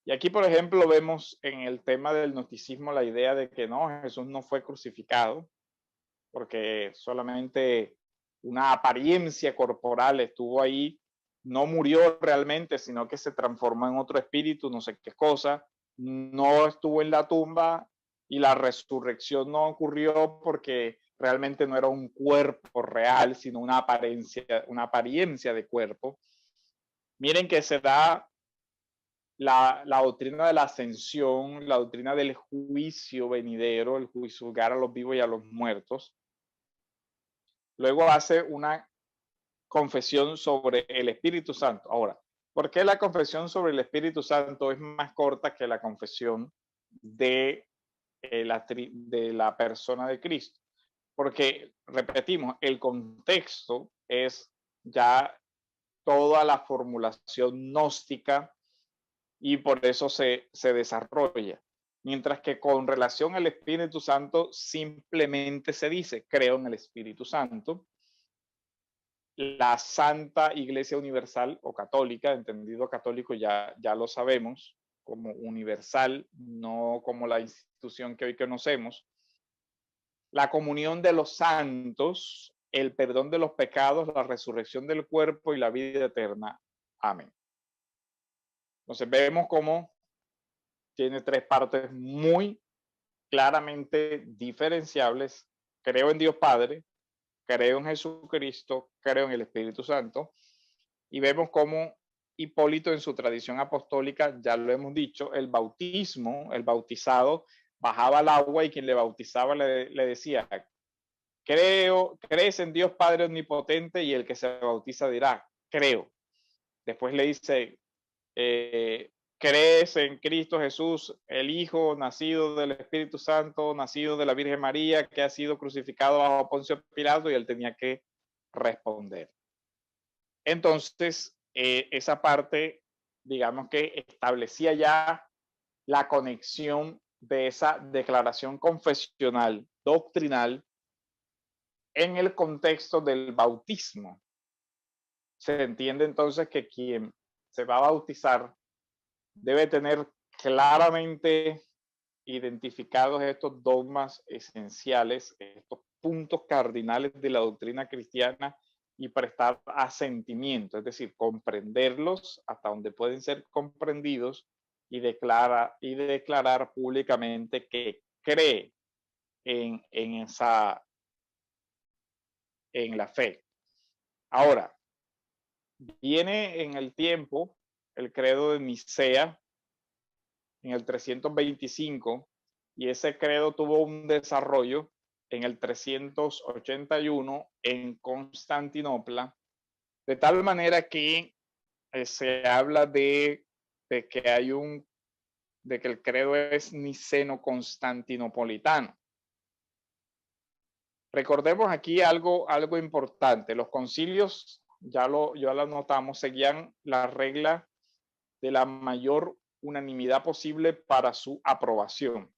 Y aquí, por ejemplo, vemos en el tema del gnosticismo la idea de que no, Jesús no fue crucificado, porque solamente una apariencia corporal estuvo ahí, no murió realmente, sino que se transformó en otro espíritu, no sé qué cosa, no estuvo en la tumba, y la resurrección no ocurrió porque realmente no era un cuerpo real, sino una apariencia de cuerpo. Miren que se da la doctrina de la ascensión, la doctrina del juicio venidero, el juzgar a los vivos y a los muertos. Luego hace una confesión sobre el Espíritu Santo. Ahora, ¿por qué la confesión sobre el Espíritu Santo es más corta que la confesión de la persona de Cristo? Porque, repetimos, el contexto es ya toda la formulación gnóstica, y por eso se desarrolla. Mientras que con relación al Espíritu Santo simplemente se dice, creo en el Espíritu Santo. La Santa Iglesia Universal o Católica, entendido católico ya lo sabemos, como universal, no como la institución que hoy conocemos. La comunión de los santos, el perdón de los pecados, la resurrección del cuerpo y la vida eterna. Amén. Entonces vemos cómo tiene tres partes muy claramente diferenciables. Creo en Dios Padre, creo en Jesucristo, creo en el Espíritu Santo. Y vemos cómo Hipólito, en su tradición apostólica, ya lo hemos dicho, el bautismo, el bautizado bajaba al agua y quien le bautizaba le decía, crees en Dios Padre Omnipotente, y el que se bautiza dirá, creo. Después le dice, crees en Cristo Jesús, el Hijo, nacido del Espíritu Santo, nacido de la Virgen María, que ha sido crucificado bajo Poncio Pilato, y él tenía que responder. Entonces, esa parte, digamos que establecía ya la conexión de esa declaración confesional, doctrinal, en el contexto del bautismo. Se entiende entonces que quien se va a bautizar debe tener claramente identificados estos dogmas esenciales, estos puntos cardinales de la doctrina cristiana, y prestar asentimiento, es decir, comprenderlos hasta donde pueden ser comprendidos, y declarar públicamente que cree en la fe. Ahora, viene en el tiempo el credo de Nicea en el 325, y ese credo tuvo un desarrollo en el 381 en Constantinopla, de tal manera que se habla de que el credo es niceno-constantinopolitano. Recordemos aquí algo importante. Los concilios, ya lo notamos, seguían la regla de la mayor unanimidad posible para su aprobación.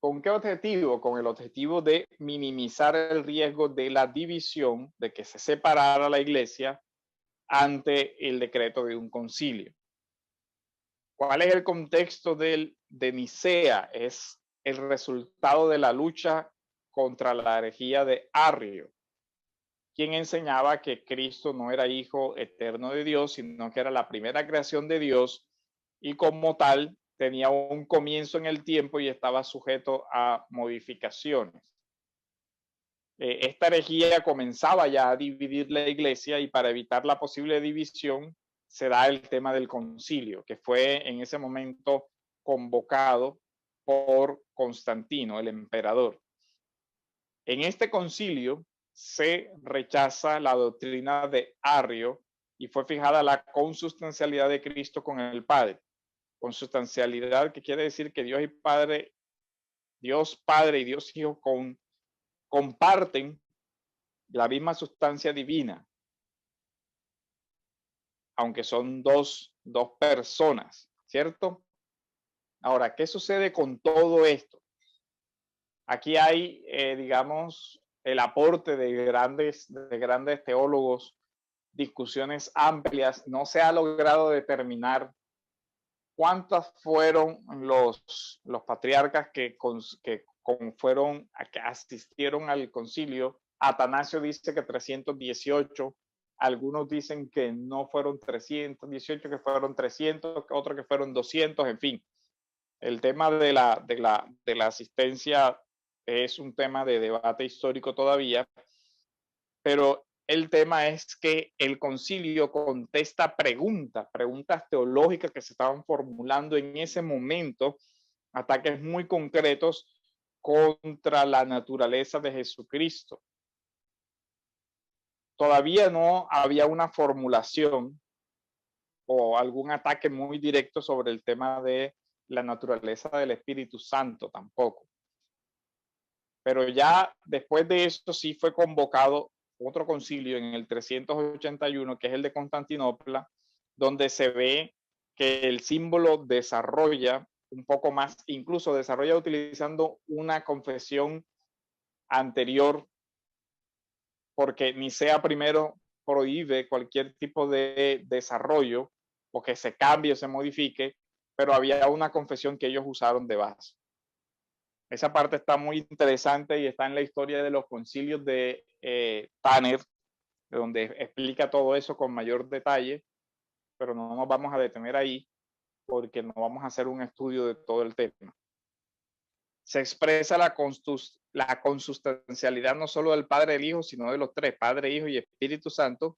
¿Con qué objetivo? Con el objetivo de minimizar el riesgo de la división, de que se separara la iglesia ante el decreto de un concilio. ¿Cuál es el contexto de Nicea? Es el resultado de la lucha contra la herejía de Arrio, quien enseñaba que Cristo no era hijo eterno de Dios, sino que era la primera creación de Dios y como tal tenía un comienzo en el tiempo y estaba sujeto a modificaciones. Esta herejía comenzaba ya a dividir la iglesia y para evitar la posible división se da el tema del concilio, que fue en ese momento convocado por Constantino, el emperador. En este concilio se rechaza la doctrina de Arrio y fue fijada la consustancialidad de Cristo con el Padre. Consustancialidad, que quiere decir que Dios Padre y Dios Hijo comparten la misma sustancia divina, aunque son dos personas, ¿cierto? Ahora, ¿qué sucede con todo esto? Aquí hay, digamos, el aporte de grandes teólogos, discusiones amplias. No se ha logrado determinar cuántos fueron los patriarcas que asistieron al concilio. Atanasio dice que 318, algunos dicen que no fueron 318, que fueron 300, otros que fueron 200, en fin. El tema de la asistencia es un tema de debate histórico todavía, pero el tema es que el concilio contesta preguntas teológicas que se estaban formulando en ese momento, ataques muy concretos contra la naturaleza de Jesucristo. Todavía no había una formulación o algún ataque muy directo sobre el tema de la naturaleza del Espíritu Santo tampoco. Pero ya después de esto sí fue convocado otro concilio en el 381, que es el de Constantinopla, donde se ve que el símbolo desarrolla un poco más, incluso desarrolla utilizando una confesión anterior, porque Nicea primero prohíbe cualquier tipo de desarrollo o que se cambie o se modifique, pero había una confesión que ellos usaron de base. Esa parte está muy interesante y está en la historia de los concilios de Tanner, donde explica todo eso con mayor detalle, pero no nos vamos a detener ahí porque no vamos a hacer un estudio de todo el tema. Se expresa la consustancialidad no solo del Padre, del Hijo, sino de los tres, Padre, Hijo y Espíritu Santo,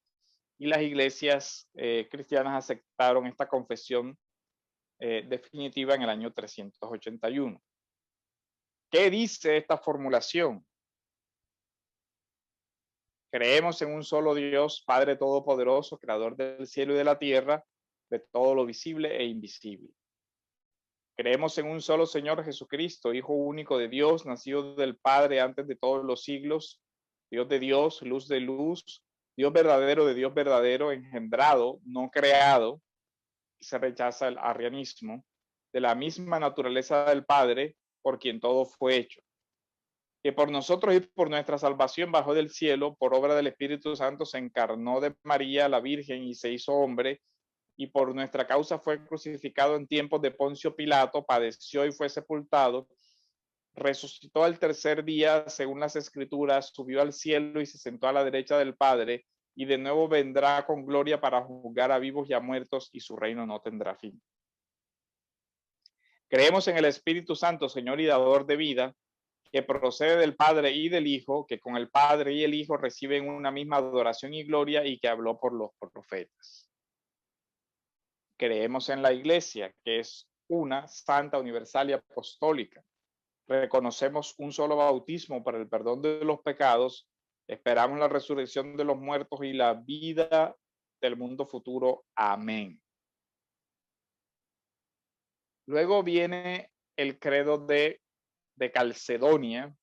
y las iglesias cristianas aceptaron esta confesión definitiva en el año 381. ¿Qué dice esta formulación? Creemos en un solo Dios, Padre Todopoderoso, Creador del cielo y de la tierra, de todo lo visible e invisible. Creemos en un solo Señor Jesucristo, Hijo único de Dios, nacido del Padre antes de todos los siglos, Dios de Dios, luz de luz, Dios verdadero de Dios verdadero, engendrado, no creado. Se rechaza el arrianismo, de la misma naturaleza del Padre, por quien todo fue hecho, que por nosotros y por nuestra salvación bajó del cielo, por obra del Espíritu Santo se encarnó de María, la Virgen, y se hizo hombre, y por nuestra causa fue crucificado en tiempos de Poncio Pilato, padeció y fue sepultado, resucitó al tercer día, según las Escrituras, subió al cielo y se sentó a la derecha del Padre, y de nuevo vendrá con gloria para juzgar a vivos y a muertos, y su reino no tendrá fin. Creemos en el Espíritu Santo, Señor y dador de vida, que procede del Padre y del Hijo, que con el Padre y el Hijo reciben una misma adoración y gloria y que habló por los profetas. Creemos en la Iglesia, que es una, santa, universal y apostólica. Reconocemos un solo bautismo para el perdón de los pecados. Esperamos la resurrección de los muertos y la vida del mundo futuro. Amén. Luego viene el credo de Calcedonia,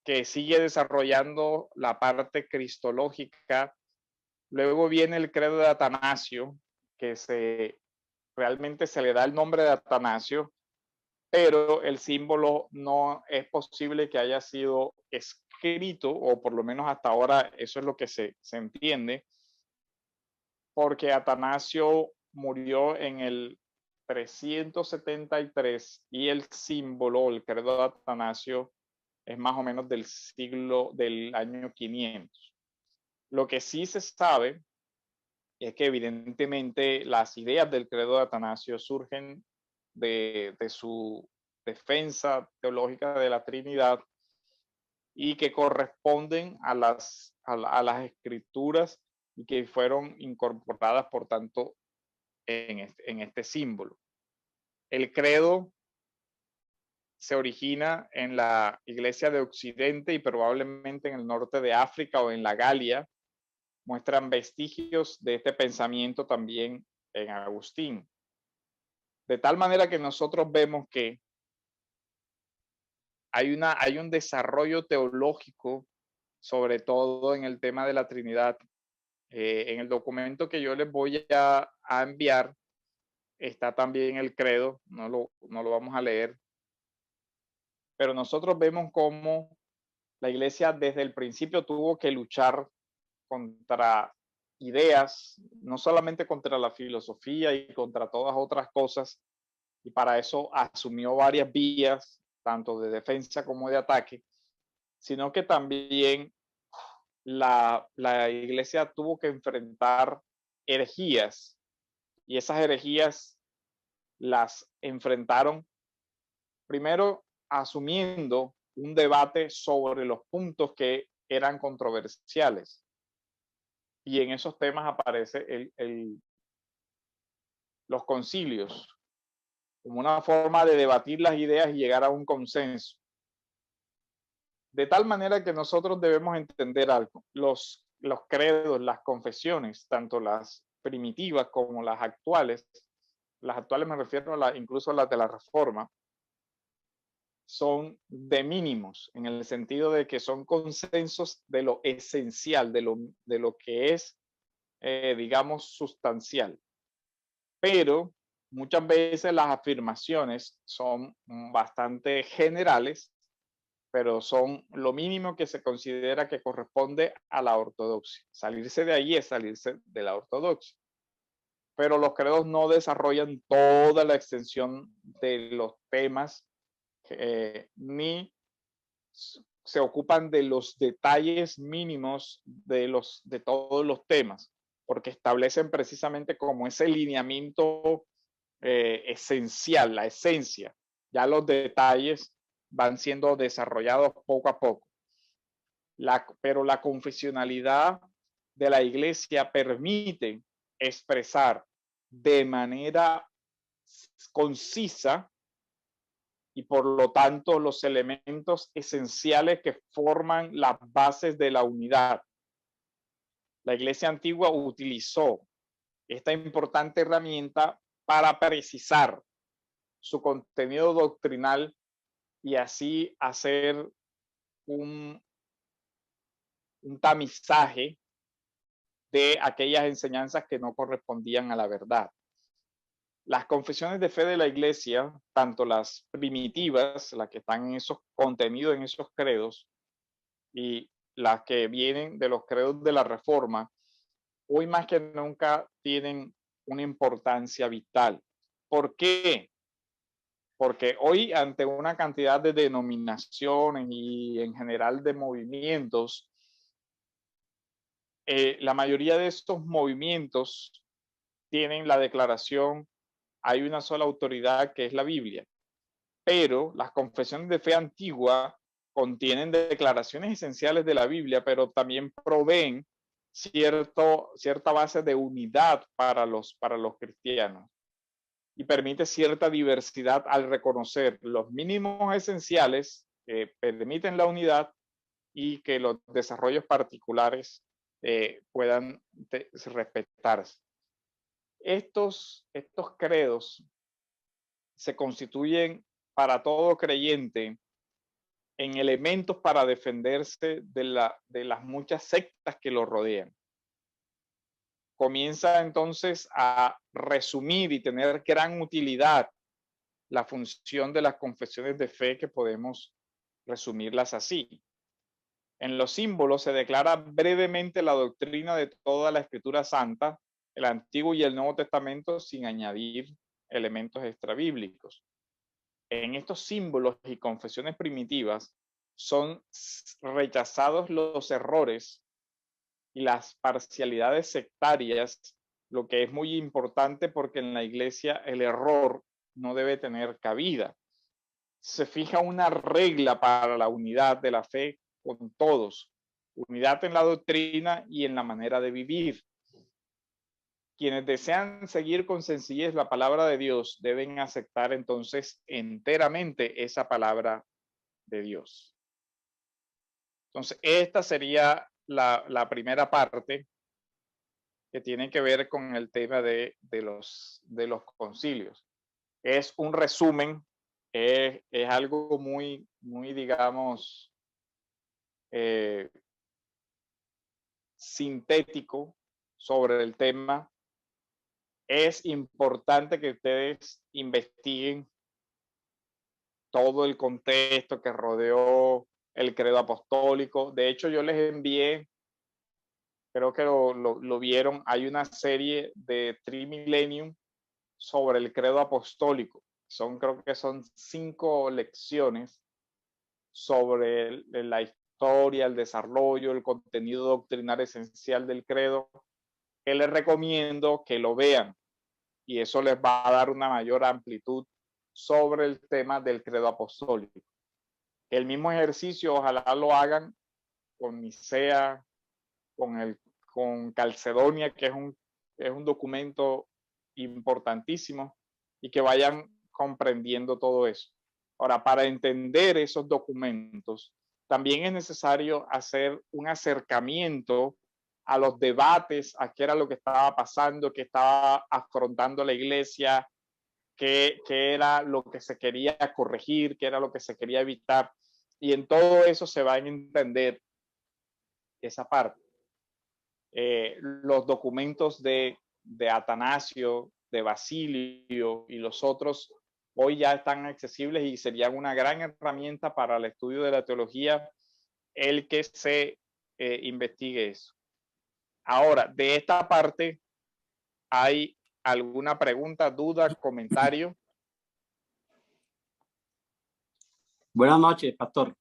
que sigue desarrollando la parte cristológica. Luego viene el credo de Atanasio, que se realmente se le da el nombre de Atanasio, pero el símbolo no es posible que haya sido escrito, o por lo menos hasta ahora eso es lo que se entiende, porque Atanasio murió en el 373 y el símbolo, el credo de Atanasio, es más o menos del año 500. Lo que sí se sabe es que evidentemente las ideas del credo de Atanasio surgen de su defensa teológica de la Trinidad y que corresponden a las escrituras y que fueron incorporadas, por tanto, en este símbolo. El credo se origina en la Iglesia de Occidente y probablemente en el norte de África o en la Galia. Muestran vestigios de este pensamiento también en Agustín. De tal manera que nosotros vemos que hay un desarrollo teológico, sobre todo en el tema de la Trinidad. En el documento que yo les voy a enviar está también el credo, no lo vamos a leer, pero nosotros vemos cómo la iglesia desde el principio tuvo que luchar contra ideas, no solamente contra la filosofía y contra todas otras cosas, y para eso asumió varias vías, tanto de defensa como de ataque, sino que también la iglesia tuvo que enfrentar herejías, y esas herejías las enfrentaron primero asumiendo un debate sobre los puntos que eran controversiales. Y en esos temas aparece los concilios como una forma de debatir las ideas y llegar a un consenso. De tal manera que nosotros debemos entender algo. Los credos, las confesiones, tanto las primitivas como las actuales me refiero incluso a las de la Reforma, son de mínimos, en el sentido de que son consensos de lo esencial, de lo que es, digamos, sustancial. Pero muchas veces las afirmaciones son bastante generales, pero son lo mínimo que se considera que corresponde a la ortodoxia. Salirse de ahí es salirse de la ortodoxia. Pero los credos no desarrollan toda la extensión de los temas, ni se ocupan de los detalles mínimos de todos los temas, porque establecen precisamente como ese lineamiento esencial, la esencia. Ya los detalles van siendo desarrollados poco a poco. Pero la confesionalidad de la iglesia permite expresar de manera concisa y por lo tanto los elementos esenciales que forman las bases de la unidad. La iglesia antigua utilizó esta importante herramienta para precisar su contenido doctrinal y así hacer un tamizaje de aquellas enseñanzas que no correspondían a la verdad. Las confesiones de fe de la iglesia, tanto las primitivas, las que están en esos contenidos, en esos credos, y las que vienen de los credos de la Reforma, hoy más que nunca tienen una importancia vital. ¿Por qué? Porque hoy, ante una cantidad de denominaciones y en general de movimientos, la mayoría de estos movimientos tienen la declaración: hay una sola autoridad que es la Biblia. Pero las confesiones de fe antigua contienen declaraciones esenciales de la Biblia, pero también proveen cierta base de unidad para los cristianos y permite cierta diversidad al reconocer los mínimos esenciales que permiten la unidad y que los desarrollos particulares puedan respetarse. Estos credos se constituyen para todo creyente en elementos para defenderse de las muchas sectas que lo rodean. comienza entonces a resumir y tener gran utilidad la función de las confesiones de fe, que podemos resumirlas así. En los símbolos se declara brevemente la doctrina de toda la Escritura Santa, el Antiguo y el Nuevo Testamento, sin añadir elementos extrabíblicos. En estos símbolos y confesiones primitivas son rechazados los errores y las parcialidades sectarias, lo que es muy importante porque en la iglesia el error no debe tener cabida. Se fija una regla para la unidad de la fe con todos, unidad en la doctrina y en la manera de vivir. Quienes desean seguir con sencillez la palabra de Dios deben aceptar entonces enteramente esa palabra de Dios. Entonces, esta sería la primera parte, que tiene que ver con el tema de los concilios. Es un resumen, es algo muy, digamos, sintético sobre el tema. Es importante que ustedes investiguen todo el contexto que rodeó el credo apostólico. De hecho, yo les envié, creo que lo vieron, hay una serie de Trimillennium sobre el credo apostólico. Creo que son 5 lecciones sobre la historia, el desarrollo, el contenido doctrinal esencial del credo, que les recomiendo que lo vean, y eso les va a dar una mayor amplitud sobre el tema del credo apostólico. El mismo ejercicio ojalá lo hagan con Nicea, con Calcedonia, que es un documento importantísimo, y que vayan comprendiendo todo eso. Ahora, para entender esos documentos, también es necesario hacer un acercamiento a los debates, a qué era lo que estaba pasando, qué estaba afrontando la iglesia, qué era lo que se quería corregir, qué era lo que se quería evitar. Y en todo eso se va a entender esa parte. Los documentos de Atanasio, de Basilio y los otros hoy ya están accesibles y serían una gran herramienta para el estudio de la teología el que se investigue eso. Ahora, de esta parte, ¿hay alguna pregunta, duda, comentario? Buenas noches, pastor.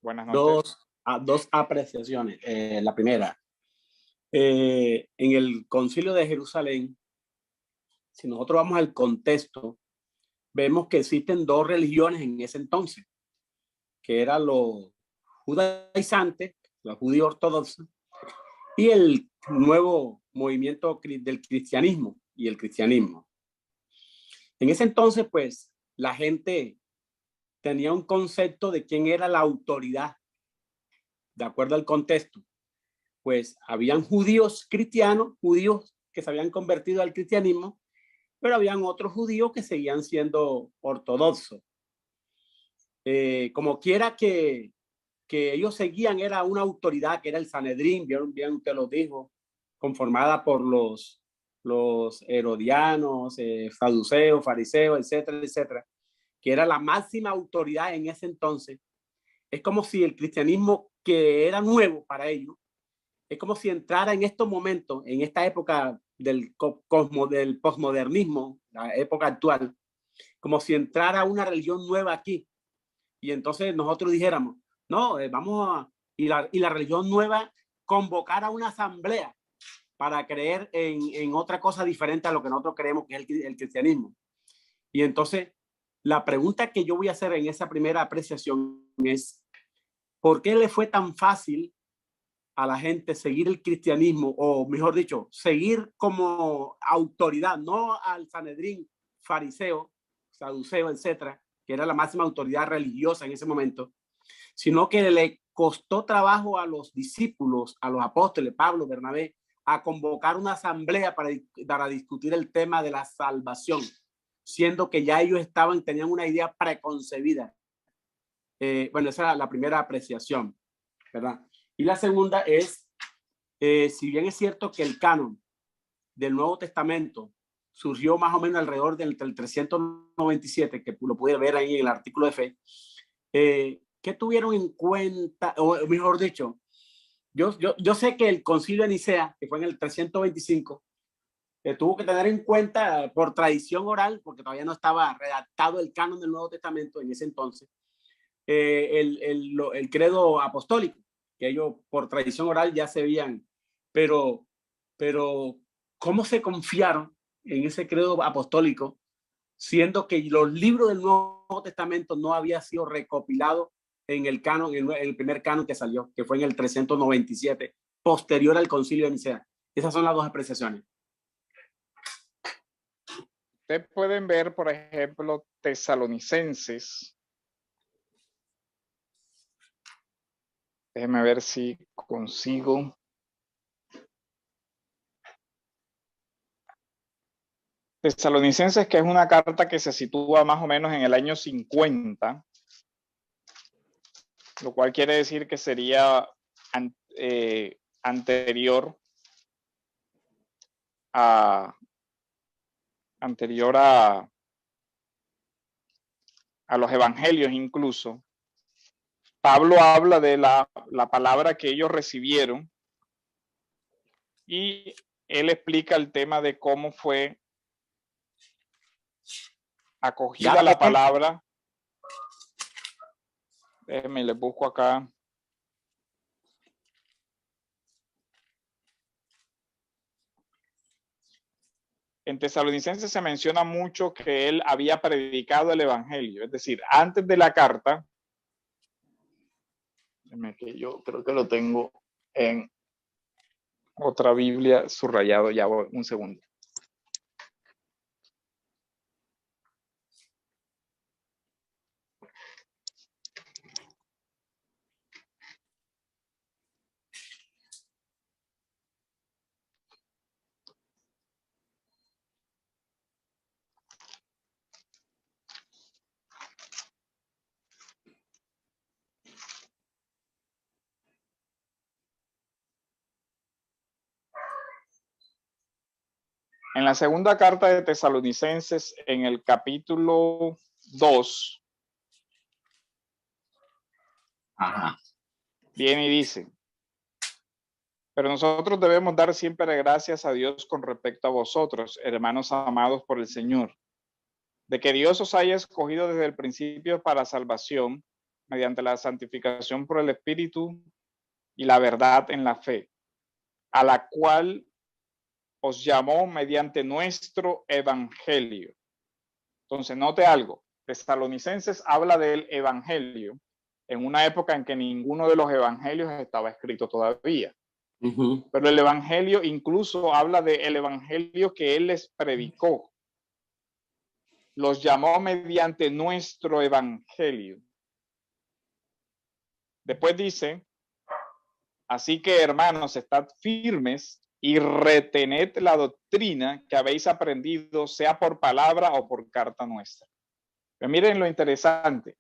Buenas noches. Dos apreciaciones. La primera, en el Concilio de Jerusalén, si nosotros vamos al contexto, vemos que existen 2 religiones en ese entonces, que eran los judaizantes, los judíos ortodoxos, y el nuevo movimiento del cristianismo y el cristianismo. En ese entonces, pues, la gente tenía un concepto de quién era la autoridad, de acuerdo al contexto. Pues habían judíos cristianos, judíos que se habían convertido al cristianismo, pero habían otros judíos que seguían siendo ortodoxos. Como quiera que ellos seguían, era una autoridad que era el Sanedrín, bien usted lo dijo, conformada por los herodianos, saduceos, fariseos, etcétera, etcétera, que era la máxima autoridad en ese entonces. Es como si el cristianismo, que era nuevo para ellos, es como si entrara en estos momentos, en esta época del posmodernismo, la época actual, como si entrara una religión nueva aquí. Y entonces nosotros dijéramos, no, vamos a... Y la religión nueva convocara una asamblea para creer en otra cosa diferente a lo que nosotros creemos que es el cristianismo. Y entonces, la pregunta que yo voy a hacer en esa primera apreciación es, ¿por qué le fue tan fácil a la gente seguir el cristianismo, o mejor dicho, seguir como autoridad, no al Sanedrín, fariseo, saduceo, etcétera, que era la máxima autoridad religiosa en ese momento, sino que le costó trabajo a los discípulos, a los apóstoles, Pablo, Bernabé, a convocar una asamblea para discutir el tema de la salvación, siendo que ya ellos tenían una idea preconcebida? Bueno, esa era la primera apreciación, ¿verdad? Y la segunda es, si bien es cierto que el canon del Nuevo Testamento surgió más o menos alrededor del 397, que lo pude ver ahí en el artículo de fe, ¿qué tuvieron en cuenta? O mejor dicho, yo sé que el Concilio de Nicea, que fue en el 325, tuvo que tener en cuenta por tradición oral, porque todavía no estaba redactado el canon del Nuevo Testamento en ese entonces, el credo apostólico, que ellos por tradición oral ya se veían, pero ¿cómo se confiaron en ese credo apostólico, siendo que los libros del Nuevo Testamento no había sido recopilado en el canon, en el primer canon que salió, que fue en el 397, posterior al Concilio de Nicea? Esas son las dos apreciaciones. Ustedes pueden ver, por ejemplo, Tesalonicenses. Déjenme ver si consigo. Tesalonicenses, que es una carta que se sitúa más o menos en el año 50, lo cual quiere decir que sería anterior a los evangelios incluso. Pablo habla de la palabra que ellos recibieron y él explica el tema de cómo fue acogida la palabra. Déjenme, les busco acá. En Tesalonicenses se menciona mucho que él había predicado el evangelio, es decir, antes de la carta, que yo creo que lo tengo en otra Biblia subrayado, ya voy, un segundo. En la segunda carta de Tesalonicenses, en el capítulo 2, viene y dice: pero nosotros debemos dar siempre gracias a Dios con respecto a vosotros, hermanos amados por el Señor, de que Dios os haya escogido desde el principio para salvación, mediante la santificación por el Espíritu y la verdad en la fe, a la cual os llamó mediante nuestro evangelio. Entonces, note algo. Tesalonicenses habla del evangelio en una época en que ninguno de los evangelios estaba escrito todavía. Pero el evangelio incluso habla del evangelio que él les predicó. Los llamó mediante nuestro evangelio. Después dice: así que, hermanos, estad firmes y retened la doctrina que habéis aprendido, sea por palabra o por carta nuestra. Pero miren lo interesante.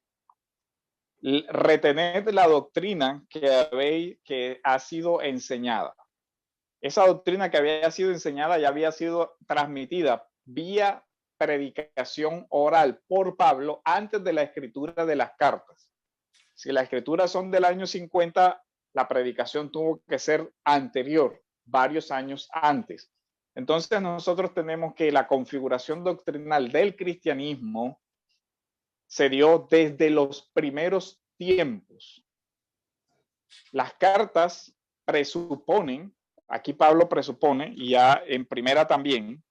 Retened la doctrina que ha sido enseñada. Esa doctrina que había sido enseñada ya había sido transmitida vía predicación oral por Pablo antes de la escritura de las cartas. Si las escrituras son del año 50, la predicación tuvo que ser anterior, varios años antes. Entonces nosotros tenemos que la configuración doctrinal del cristianismo se dio desde los primeros tiempos. Las cartas presuponen, aquí Pablo presupone, y ya en primera también,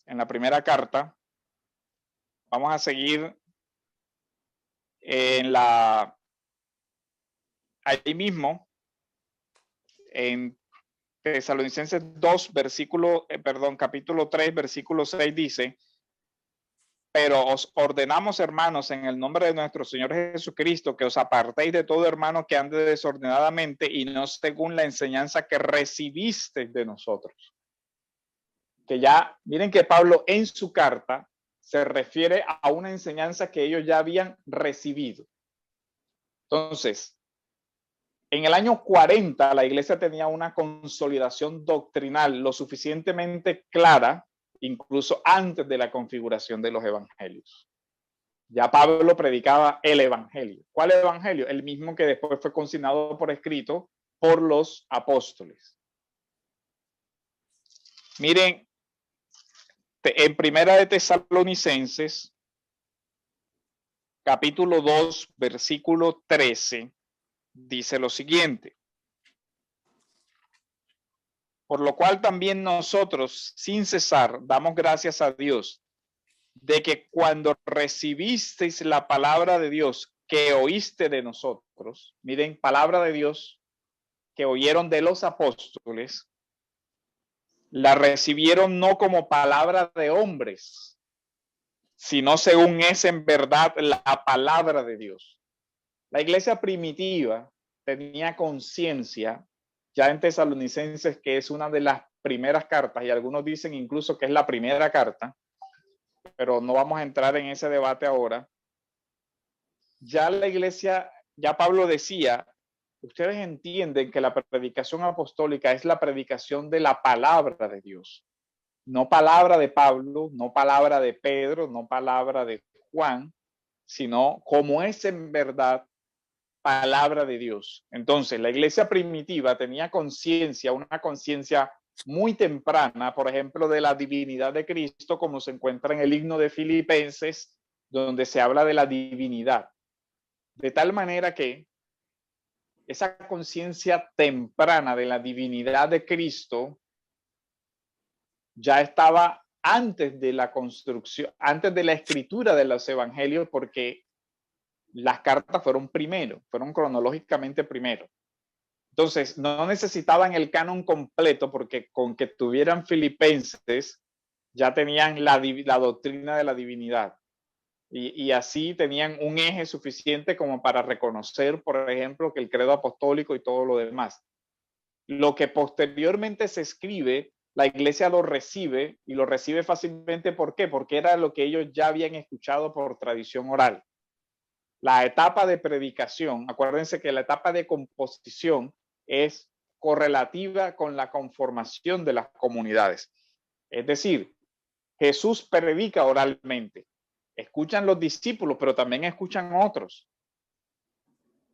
en la primera carta, vamos a seguir en ahí mismo, en Tesalonicenses 2, capítulo 3, versículo 6 dice: pero os ordenamos, hermanos, en el nombre de nuestro Señor Jesucristo, que os apartéis de todo hermano que ande desordenadamente y no según la enseñanza que recibisteis de nosotros. Que ya, miren que Pablo en su carta se refiere a una enseñanza que ellos ya habían recibido. Entonces, En el año 40, la iglesia tenía una consolidación doctrinal lo suficientemente clara, incluso antes de la configuración de los evangelios. Ya Pablo predicaba el evangelio. ¿Cuál evangelio? El mismo que después fue consignado por escrito por los apóstoles. Miren, en Primera de Tesalonicenses, capítulo 2, versículo 13, dice lo siguiente: por lo cual también nosotros, sin cesar, damos gracias a Dios de que cuando recibisteis la palabra de Dios que oíste de nosotros, miren, palabra de Dios que oyeron de los apóstoles, la recibieron no como palabra de hombres, sino según es en verdad la palabra de Dios. La iglesia primitiva tenía conciencia, ya en Tesalonicenses, que es una de las primeras cartas, y algunos dicen incluso que es la primera carta, pero no vamos a entrar en ese debate ahora. Ya la iglesia, ya Pablo decía, ustedes entienden que la predicación apostólica es la predicación de la palabra de Dios. No palabra de Pablo, no palabra de Pedro, no palabra de Juan, sino como es en verdad palabra de Dios. Entonces, la iglesia primitiva tenía conciencia, una conciencia muy temprana, por ejemplo, de la divinidad de Cristo, como se encuentra en el himno de Filipenses, donde se habla de la divinidad. De tal manera que esa conciencia temprana de la divinidad de Cristo ya estaba antes de la construcción, antes de la escritura de los evangelios, porque las cartas fueron primero, fueron cronológicamente primero. Entonces, no necesitaban el canon completo, porque con que tuvieran Filipenses ya tenían la doctrina de la divinidad. Y así tenían un eje suficiente como para reconocer, por ejemplo, que el credo apostólico y todo lo demás. Lo que posteriormente se escribe, la iglesia lo recibe, y lo recibe fácilmente. ¿Por qué? Porque era lo que ellos ya habían escuchado por tradición oral. La etapa de predicación, acuérdense que la etapa de composición es correlativa con la conformación de las comunidades. Es decir, Jesús predica oralmente. Escuchan los discípulos, pero también escuchan otros.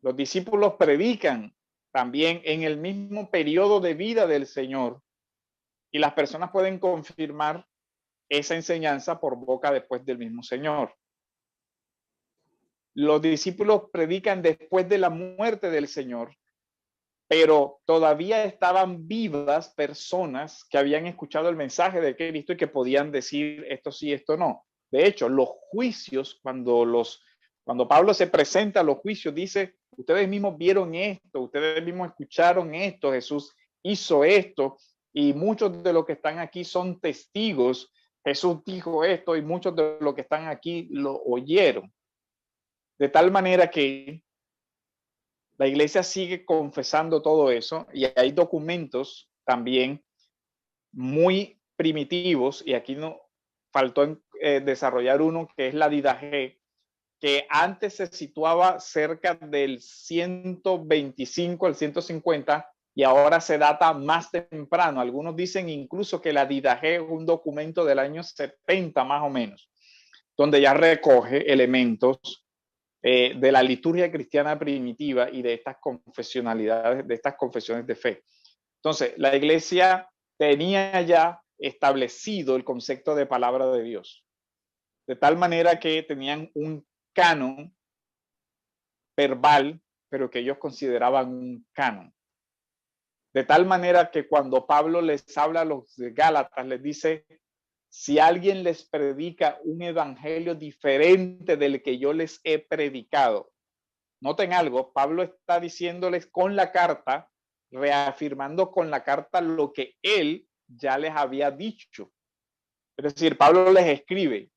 Los discípulos predican también en el mismo periodo de vida del Señor, y las personas pueden confirmar esa enseñanza por boca después del mismo Señor. Los discípulos predican después de la muerte del Señor, pero todavía estaban vivas personas que habían escuchado el mensaje de Cristo y que podían decir esto sí, esto no. De hecho, los juicios, cuando Pablo se presenta a los juicios, dice, ustedes mismos vieron esto, ustedes mismos escucharon esto, Jesús hizo esto, y muchos de los que están aquí son testigos. Jesús dijo esto y muchos de los que están aquí lo oyeron. De tal manera que la iglesia sigue confesando todo eso, y hay documentos también muy primitivos, y aquí no faltó desarrollar uno, que es la Didache, que antes se situaba cerca del 125 al 150, y ahora se data más temprano. Algunos dicen incluso que la Didache es un documento del año 70 más o menos, donde ya recoge elementos de la liturgia cristiana primitiva y de estas confesionalidades, de estas confesiones de fe. Entonces, la iglesia tenía ya establecido el concepto de palabra de Dios, de tal manera que tenían un canon verbal, pero que ellos consideraban un canon. De tal manera que cuando Pablo les habla a los de Gálatas, les dice, si alguien les predica un evangelio diferente del que yo les he predicado. Noten algo, Pablo está diciéndoles con la carta, reafirmando con la carta lo que él ya les había dicho. Es decir, Pablo les escribe,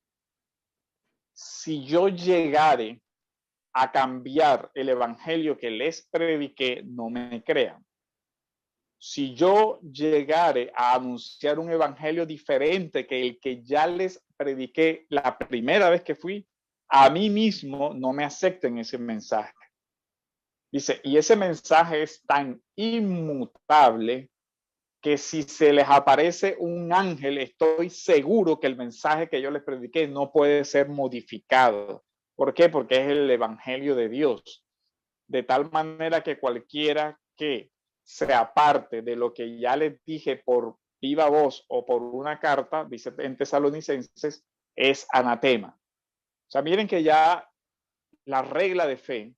si yo llegare a cambiar el evangelio que les prediqué, no me crean. Si yo llegare a anunciar un evangelio diferente que el que ya les prediqué la primera vez que fui, a mí mismo no me acepten ese mensaje. Dice, y ese mensaje es tan inmutable que si se les aparece un ángel, estoy seguro que el mensaje que yo les prediqué no puede ser modificado. ¿Por qué? Porque es el evangelio de Dios. De tal manera que cualquiera que se aparte de lo que ya les dije por viva voz o por una carta, dice en Tesalonicenses, es anatema. O sea, miren que ya la regla de fe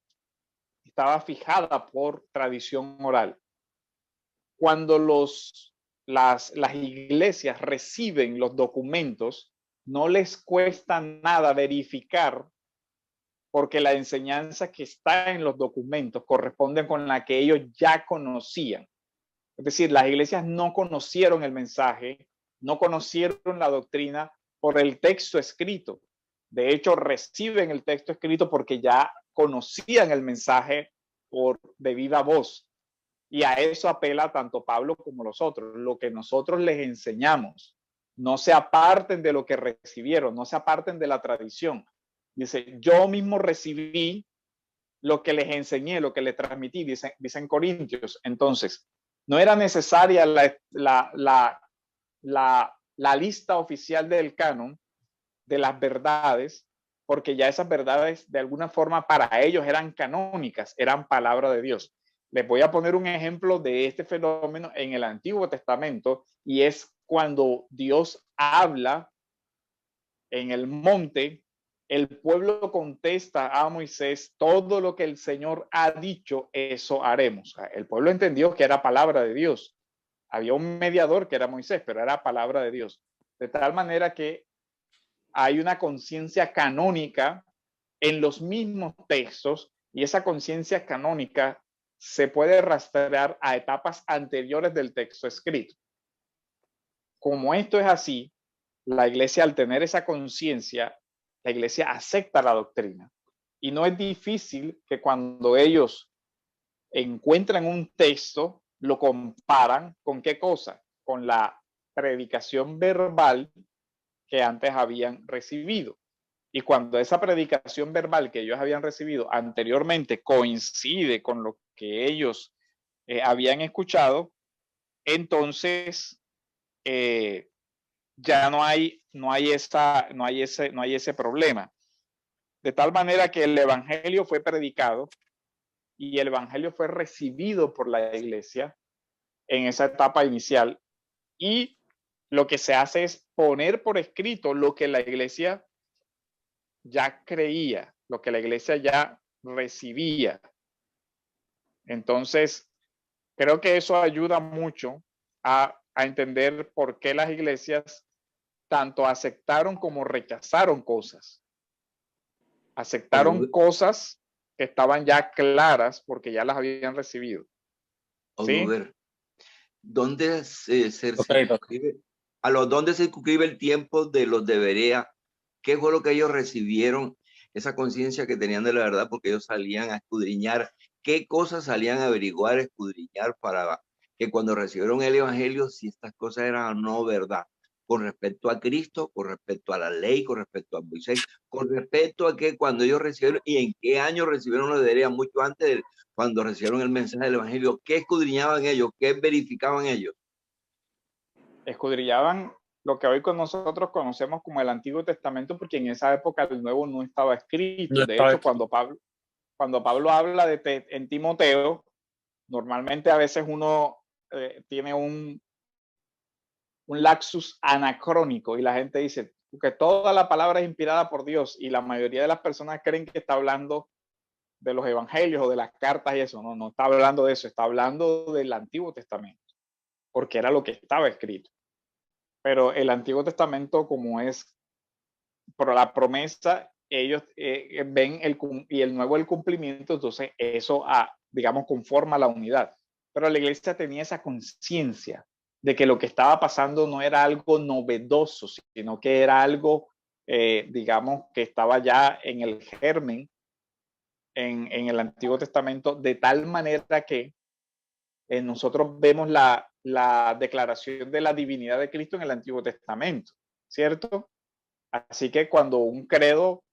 estaba fijada por tradición oral. Cuando las iglesias reciben los documentos, no les cuesta nada verificar porque la enseñanza que está en los documentos corresponde con la que ellos ya conocían. Es decir, las iglesias no conocieron el mensaje, no conocieron la doctrina por el texto escrito. De hecho, reciben el texto escrito porque ya conocían el mensaje de viva voz. Y a eso apela tanto Pablo como los otros. Lo que nosotros les enseñamos, no se aparten de lo que recibieron, no se aparten de la tradición. Dice, yo mismo recibí lo que les enseñé, lo que les transmití, dicen Corintios. Entonces, no era necesaria la lista oficial del canon de las verdades, porque ya esas verdades de alguna forma para ellos eran canónicas, eran palabra de Dios. Les voy a poner un ejemplo de este fenómeno en el Antiguo Testamento y es cuando Dios habla en el monte, el pueblo contesta a Moisés, todo lo que el Señor ha dicho, eso haremos. El pueblo entendió que era palabra de Dios. Había un mediador que era Moisés, pero era palabra de Dios. De tal manera que hay una conciencia canónica en los mismos textos y esa conciencia canónica se puede rastrear a etapas anteriores del texto escrito. Como esto es así, la iglesia, al tener esa conciencia, la iglesia acepta la doctrina. Y no es difícil que cuando ellos encuentran un texto, lo comparan con qué cosa? Con la predicación verbal que antes habían recibido. Y cuando esa predicación verbal que ellos habían recibido anteriormente coincide con lo que ellos habían escuchado, entonces ya no hay ese problema. De tal manera que el evangelio fue predicado y el evangelio fue recibido por la iglesia en esa etapa inicial. Y lo que se hace es poner por escrito lo que la iglesia ya creía, lo que la iglesia ya recibía. Entonces, creo que eso ayuda mucho a entender por qué las iglesias tanto aceptaron como rechazaron cosas. Aceptaron cosas que estaban ya claras porque ya las habían recibido. ¿Sí? ¿Dónde se circunscribe el tiempo de los de Berea? ¿Qué fue lo que ellos recibieron? Esa conciencia que tenían de la verdad, porque ellos salían a escudriñar. ¿Qué cosas salían a averiguar, escudriñar para que cuando recibieron el evangelio, si estas cosas eran o no verdad? Con respecto a Cristo, con respecto a la ley, con respecto a Moisés, con respecto a que cuando ellos recibieron y en qué año recibieron los de Berea, mucho antes de cuando recibieron el mensaje del evangelio, ¿qué escudriñaban ellos? ¿Qué verificaban ellos? Escudriñaban lo que hoy con nosotros conocemos como el Antiguo Testamento, porque en esa época el Nuevo no estaba escrito. De hecho, cuando Pablo habla en Timoteo, normalmente a veces uno tiene un lapsus anacrónico y la gente dice que toda la palabra es inspirada por Dios y la mayoría de las personas creen que está hablando de los evangelios o de las cartas y eso. No está hablando de eso, está hablando del Antiguo Testamento, porque era lo que estaba escrito. Pero el Antiguo Testamento, como es por la promesa, ellos ven y el nuevo el cumplimiento, entonces eso, digamos, conforma la unidad. Pero la iglesia tenía esa conciencia de que lo que estaba pasando no era algo novedoso, sino que era algo, digamos, que estaba ya en el germen en el Antiguo Testamento, de tal manera que nosotros vemos la declaración de la divinidad de Cristo en el Antiguo Testamento, ¿cierto? Así que cuando un credo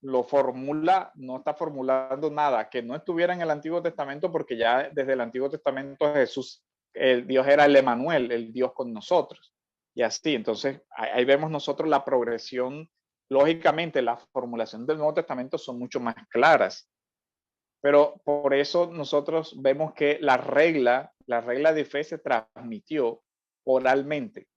lo formula, no está formulando nada que no estuviera en el Antiguo Testamento, porque ya desde el Antiguo Testamento Jesús, el Dios era el Emanuel, el Dios con nosotros. Y así, entonces ahí vemos nosotros la progresión. Lógicamente, la formulación del Nuevo Testamento son mucho más claras, pero por eso nosotros vemos que la regla de fe se transmitió oralmente.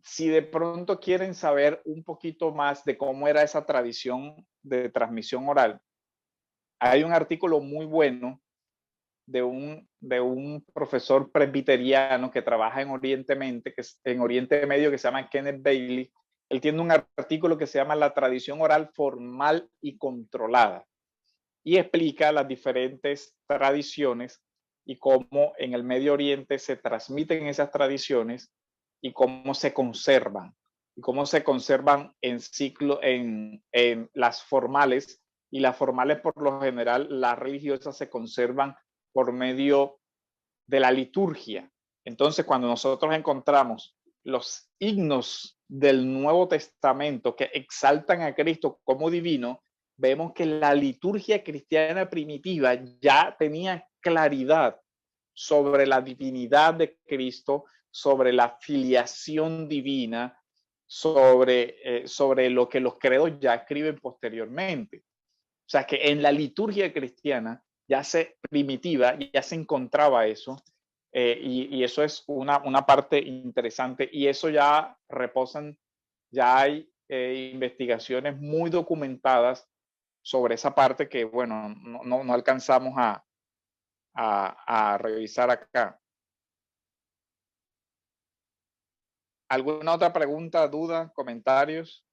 Si de pronto quieren saber un poquito más de cómo era esa tradición de transmisión oral, hay un artículo muy bueno de un profesor presbiteriano que trabaja en Oriente Medio, que se llama Kenneth Bailey. Él tiene un artículo que se llama La tradición oral formal y controlada, y explica las diferentes tradiciones y cómo en el Medio Oriente se transmiten esas tradiciones y cómo se conservan. Y cómo se conservan en ciclo, en las formales, y las formales por lo general, las religiosas se conservan por medio de la liturgia. Entonces, cuando nosotros encontramos los himnos del Nuevo Testamento que exaltan a Cristo como divino, vemos que la liturgia cristiana primitiva ya tenía claridad sobre la divinidad de Cristo, sobre la filiación divina, sobre lo que los credos ya escriben posteriormente. O sea que en la liturgia cristiana primitiva ya se encontraba eso, y eso es una parte interesante, y eso ya reposan, ya hay investigaciones muy documentadas sobre esa parte que, bueno, no alcanzamos a revisar acá. ¿Alguna otra pregunta, duda, comentarios?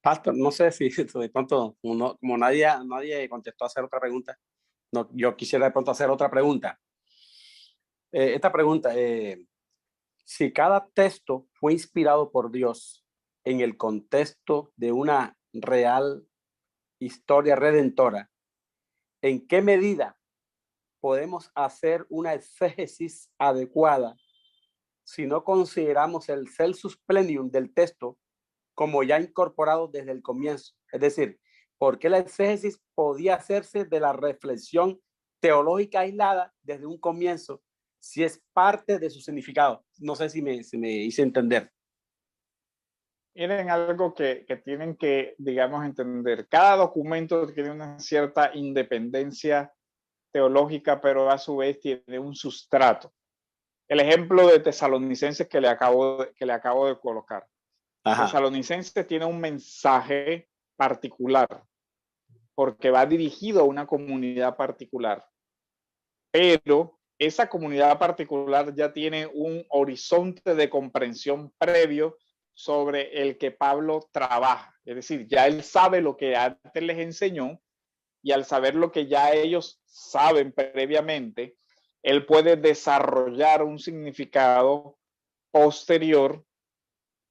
Pastor, no sé si de pronto, como nadie contestó a hacer otra pregunta, no, yo quisiera de pronto hacer otra pregunta. Esta pregunta, si cada texto fue inspirado por Dios en el contexto de una real historia redentora, ¿en qué medida podemos hacer una exégesis adecuada si no consideramos el sensus plenium del texto como ya incorporado desde el comienzo? Es decir, ¿por qué la exégesis podía hacerse de la reflexión teológica aislada desde un comienzo si es parte de su significado? No sé si me hice entender. Miren, algo que tienen que, digamos, entender. Cada documento tiene una cierta independencia teológica, pero a su vez tiene un sustrato. El ejemplo de Tesalonicenses que le acabo de colocar. Ajá. Tesalonicenses tiene un mensaje particular porque va dirigido a una comunidad particular, pero esa comunidad particular ya tiene un horizonte de comprensión previo sobre el que Pablo trabaja. Es decir, ya él sabe lo que antes les enseñó, y al saber lo que ya ellos saben previamente, él puede desarrollar un significado posterior,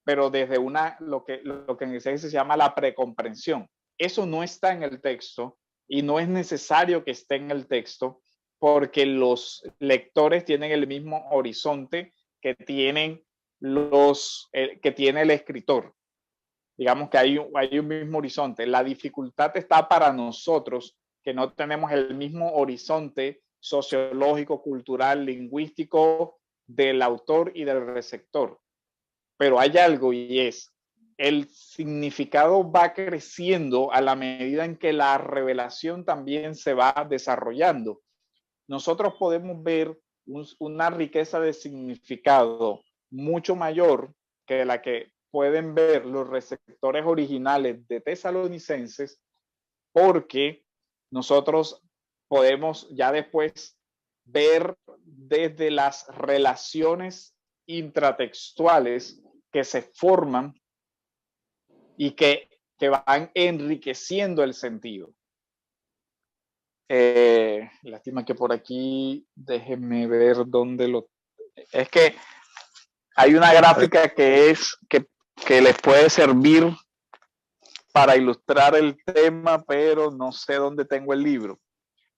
pero desde lo que en el se llama la precomprensión. Eso no está en el texto y no es necesario que esté en el texto, porque los lectores tienen el mismo horizonte que tiene el escritor. Digamos que hay un mismo horizonte. La dificultad está para nosotros, que no tenemos el mismo horizonte sociológico, cultural, lingüístico del autor y del receptor. Pero hay algo, y es, el significado va creciendo a la medida en que la revelación también se va desarrollando. Nosotros podemos ver una riqueza de significado mucho mayor que la que pueden ver los receptores originales de Tesalonicenses, porque nosotros podemos ya después ver desde las relaciones intratextuales que se forman y que van enriqueciendo el sentido. Lástima que por aquí, déjenme ver dónde lo... Es que hay una gráfica que les puede servir para ilustrar el tema, pero no sé dónde tengo el libro.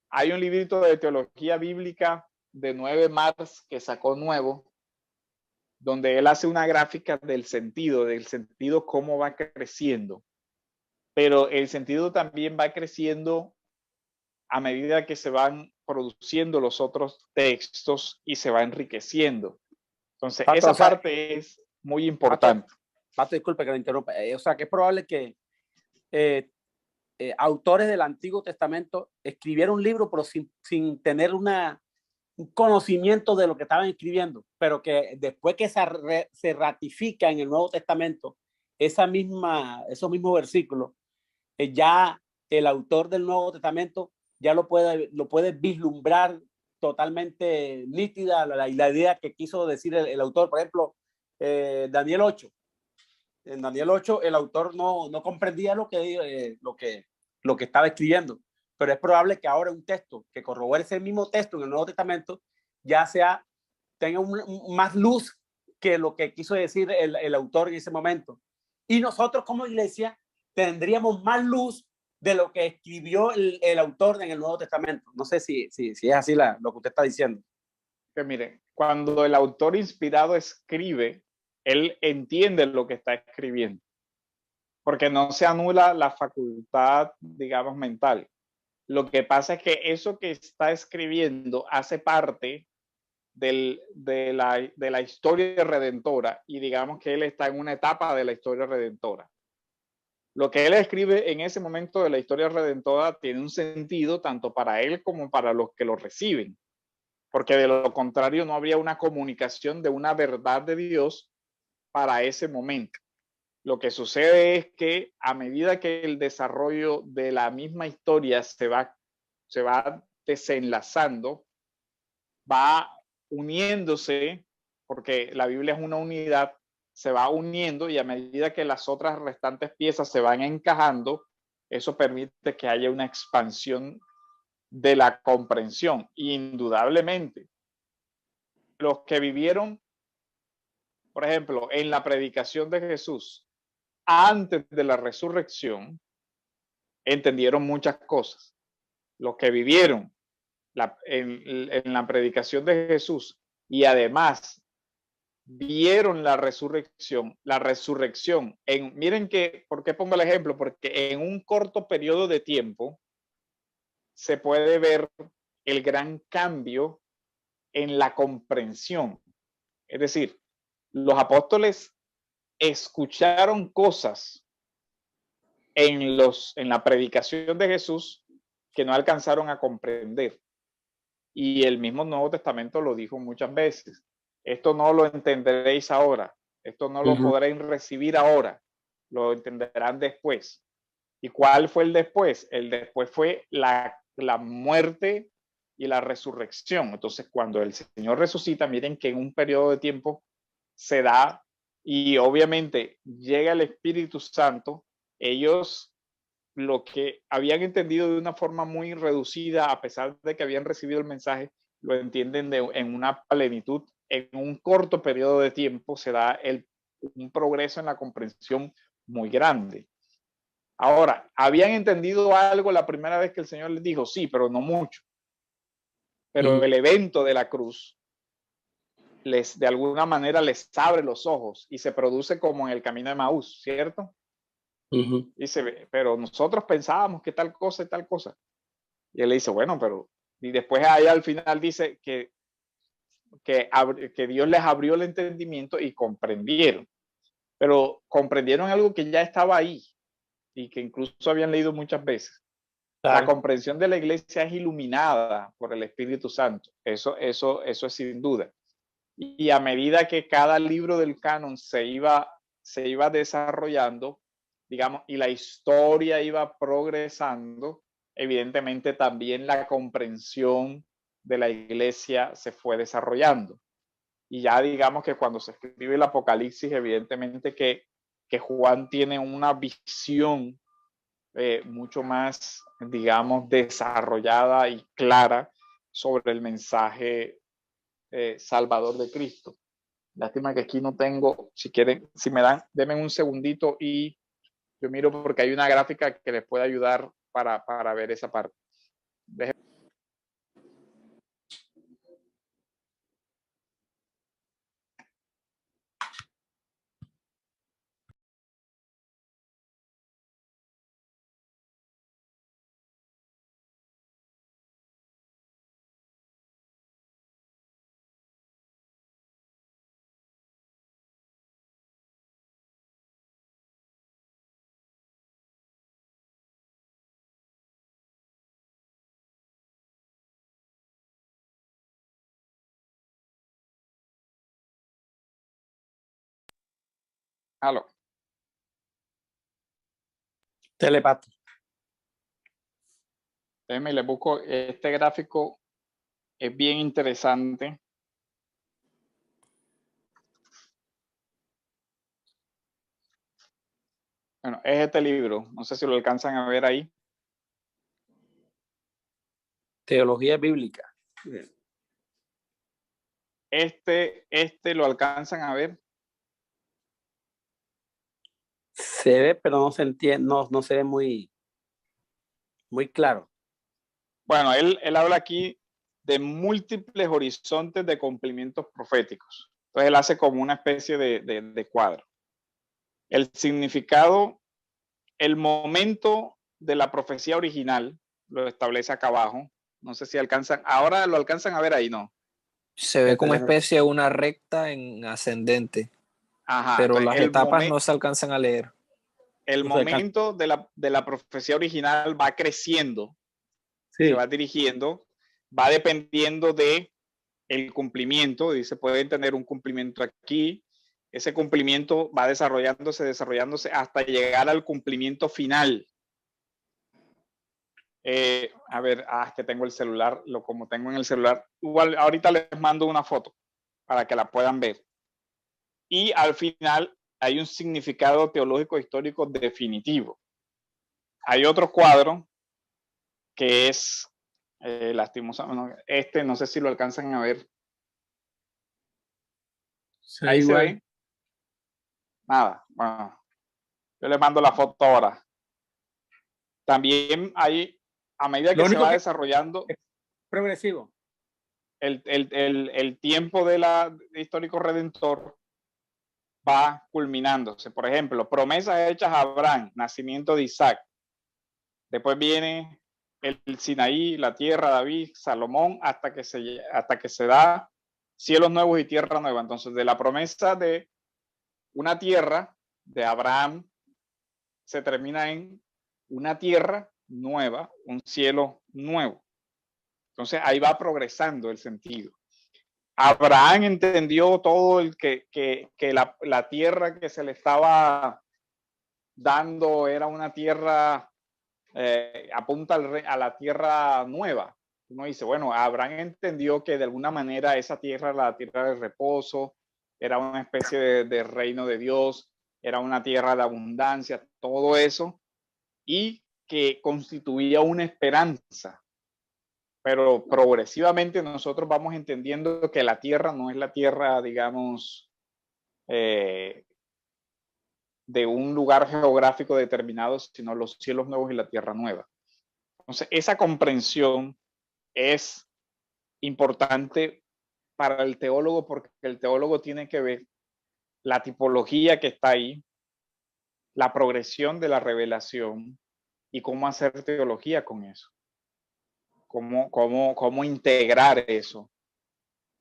Hay un librito de teología bíblica de 9 Mars que sacó nuevo, donde él hace una gráfica del sentido cómo va creciendo. Pero el sentido también va creciendo a medida que se van produciendo los otros textos y se va enriqueciendo. Entonces, Pato, esa o sea, parte es muy importante. Pato, disculpe que le interrumpa. O sea, que es probable que autores del Antiguo Testamento escribieron un libro, pero sin tener un conocimiento de lo que estaban escribiendo, pero que después que se ratifica en el Nuevo Testamento esos mismos versículos, ya el autor del Nuevo Testamento ya lo puede vislumbrar totalmente nítida la idea que quiso decir el autor. Por ejemplo, Daniel 8. En Daniel 8 el autor no comprendía lo que estaba escribiendo, pero es probable que ahora un texto que corrobore ese mismo texto en el Nuevo Testamento ya tenga más luz que lo que quiso decir el autor en ese momento. Y nosotros como iglesia tendríamos más luz de lo que escribió el autor en el Nuevo Testamento. No sé si es así lo que usted está diciendo. Que mire, cuando el autor inspirado escribe, él entiende lo que está escribiendo, porque no se anula la facultad, digamos, mental. Lo que pasa es que eso que está escribiendo hace parte de la historia redentora, y digamos que él está en una etapa de la historia redentora. Lo que él escribe en ese momento de la historia redentora tiene un sentido tanto para él como para los que lo reciben, porque de lo contrario no habría una comunicación de una verdad de Dios para ese momento. Lo que sucede es que a medida que el desarrollo de la misma historia se va desenlazando, va uniéndose, porque la Biblia es una unidad, se va uniendo, y a medida que las otras restantes piezas se van encajando, eso permite que haya una expansión de la comprensión. Indudablemente, los que vivieron, por ejemplo, en la predicación de Jesús antes de la resurrección, entendieron muchas cosas. Los que vivieron en la predicación de Jesús y además vieron la resurrección, miren que, ¿por qué pongo el ejemplo? Porque en un corto periodo de tiempo se puede ver el gran cambio en la comprensión. Es decir, los apóstoles escucharon cosas en la predicación de Jesús que no alcanzaron a comprender. Y el mismo Nuevo Testamento lo dijo muchas veces. Esto no lo entenderéis ahora. Esto no lo podréis recibir ahora. Lo entenderán después. ¿Y cuál fue el después? El después fue la muerte y la resurrección. Entonces, cuando el Señor resucita, miren que en un periodo de tiempo se da, y obviamente llega el Espíritu Santo. Ellos lo que habían entendido de una forma muy reducida, a pesar de que habían recibido el mensaje, lo entienden en una plenitud. En un corto periodo de tiempo se da un progreso en la comprensión muy grande. Ahora, ¿habían entendido algo la primera vez que el Señor les dijo? Sí, pero no mucho. Pero el evento de la cruz de alguna manera les abre los ojos y se produce como en el camino de Maús, ¿cierto? Dice, pero nosotros pensábamos que tal cosa y tal cosa. Y él le dice, bueno, pero... Y después ahí al final dice que Dios les abrió el entendimiento y comprendieron. Pero comprendieron algo que ya estaba ahí y que incluso habían leído muchas veces. Claro. La comprensión de la iglesia es iluminada por el Espíritu Santo. Eso es sin duda. Y a medida que cada libro del canon se iba desarrollando, digamos, y la historia iba progresando, evidentemente también la comprensión de la iglesia se fue desarrollando. Y ya digamos que cuando se escribe el Apocalipsis, evidentemente que Juan tiene una visión mucho más, digamos, desarrollada y clara sobre el mensaje salvador de Cristo. Lástima que aquí no tengo, si quieren, si me dan, denme un segundito y yo miro porque hay una gráfica que les puede ayudar para ver esa parte. Aló. Telepato. Déjenme, le busco este gráfico, es bien interesante. Bueno, es este libro, no sé si lo alcanzan a ver ahí. Teología bíblica. Este lo alcanzan a ver. Se ve, pero no se entiende, no se ve muy claro. Bueno, él habla aquí de múltiples horizontes de cumplimientos proféticos. Entonces él hace como una especie de cuadro. El significado, el momento de la profecía original, lo establece acá abajo. No sé si alcanzan, ahora lo alcanzan a ver ahí, ¿no? Se ve como especie de una recta en ascendente. Ajá, pero entonces, las etapas no se alcanzan a leer. El momento de la profecía original va creciendo, sí. Se va dirigiendo, va dependiendo de el cumplimiento, dice, pueden tener un cumplimiento aquí, ese cumplimiento va desarrollándose hasta llegar al cumplimiento final. A ver, es que tengo el celular, como tengo en el celular, igual ahorita les mando una foto para que la puedan ver. Y al final hay un significado teológico histórico definitivo. Hay otro cuadro que es lastimosamente, no sé si lo alcanzan a ver. Sí, ahí igual. se ve. Nada, bueno, yo les mando la foto ahora. También hay, a medida que se va desarrollando progresivo, el tiempo de histórico redentor va culminándose. Por ejemplo, promesas hechas a Abraham, nacimiento de Isaac. Después viene el Sinaí, la tierra, David, Salomón, hasta que se da cielos nuevos y tierra nueva. Entonces, de la promesa de una tierra de Abraham, se termina en una tierra nueva, un cielo nuevo. Entonces, ahí va progresando el sentido. Abraham entendió todo que la tierra que se le estaba dando era una tierra, apunta a la tierra nueva. Uno dice, bueno, Abraham entendió que de alguna manera esa tierra era la tierra de reposo, era una especie de reino de Dios, era una tierra de abundancia, todo eso, y que constituía una esperanza. Pero progresivamente nosotros vamos entendiendo que la tierra no es la tierra, digamos, de un lugar geográfico determinado, sino los cielos nuevos y la tierra nueva. Entonces, esa comprensión es importante para el teólogo porque el teólogo tiene que ver la tipología que está ahí, la progresión de la revelación y cómo hacer teología con eso. Cómo integrar eso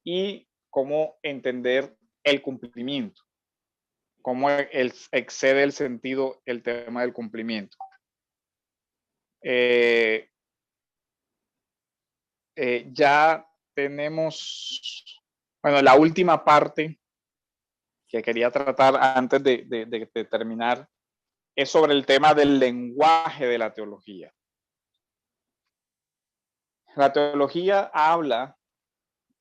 y cómo entender el cumplimiento, cómo excede el sentido el tema del cumplimiento. Ya tenemos, bueno, la última parte que quería tratar antes de terminar es sobre el tema del lenguaje de la teología. La teología habla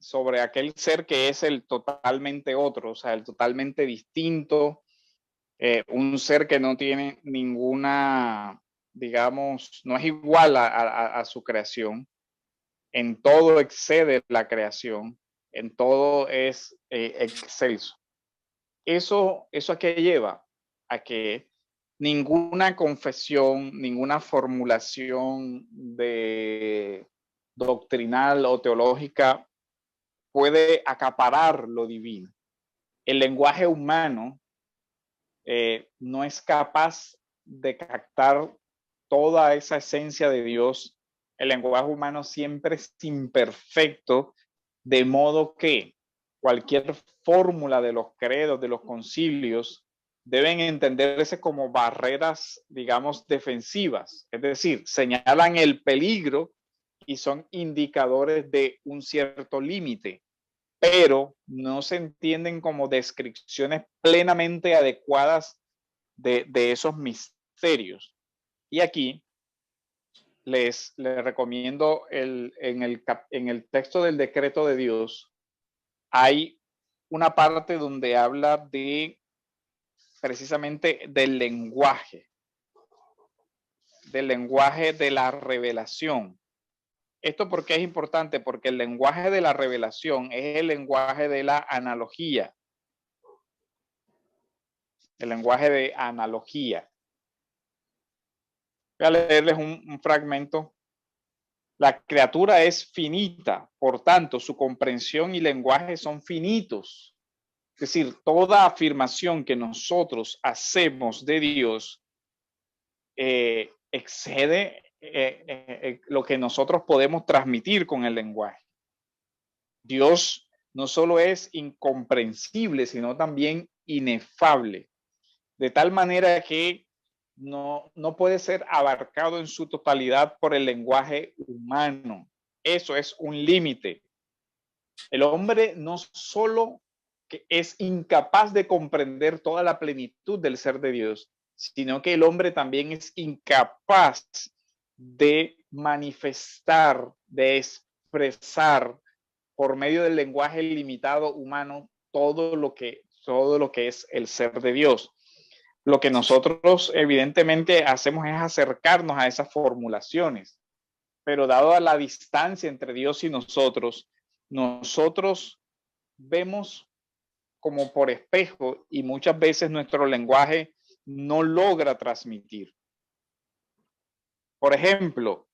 sobre aquel ser que es el totalmente otro, o sea, el totalmente distinto, un ser que no tiene ninguna, digamos, no es igual a su creación, en todo excede la creación, en todo es excelso. ¿Eso a qué lleva? A que ninguna confesión, ninguna formulación doctrinal o teológica puede acaparar lo divino. El lenguaje humano no es capaz de captar toda esa esencia de Dios. El lenguaje humano siempre es imperfecto, de modo que cualquier fórmula de los credos, de los concilios, deben entenderse como barreras, digamos, defensivas. Es decir, señalan el peligro y son indicadores de un cierto límite, pero no se entienden como descripciones plenamente adecuadas de esos misterios. Y aquí les recomiendo en el texto del decreto de Dios, hay una parte donde habla de precisamente del lenguaje de la revelación. ¿Esto por qué es importante? Porque el lenguaje de la revelación es el lenguaje de la analogía. El lenguaje de analogía. Voy a leerles un fragmento. La criatura es finita, por tanto, su comprensión y lenguaje son finitos. Es decir, toda afirmación que nosotros hacemos de Dios excede lo que nosotros podemos transmitir con el lenguaje. Dios no solo es incomprensible, sino también inefable, de tal manera que no puede ser abarcado en su totalidad por el lenguaje humano. Eso es un límite. El hombre no solo que es incapaz de comprender toda la plenitud del ser de Dios, sino que el hombre también es incapaz de manifestar, de expresar por medio del lenguaje limitado humano todo lo que es el ser de Dios. Lo que nosotros evidentemente hacemos es acercarnos a esas formulaciones, pero dado a la distancia entre Dios y nosotros vemos como por espejo y muchas veces nuestro lenguaje no logra transmitir. Por ejemplo,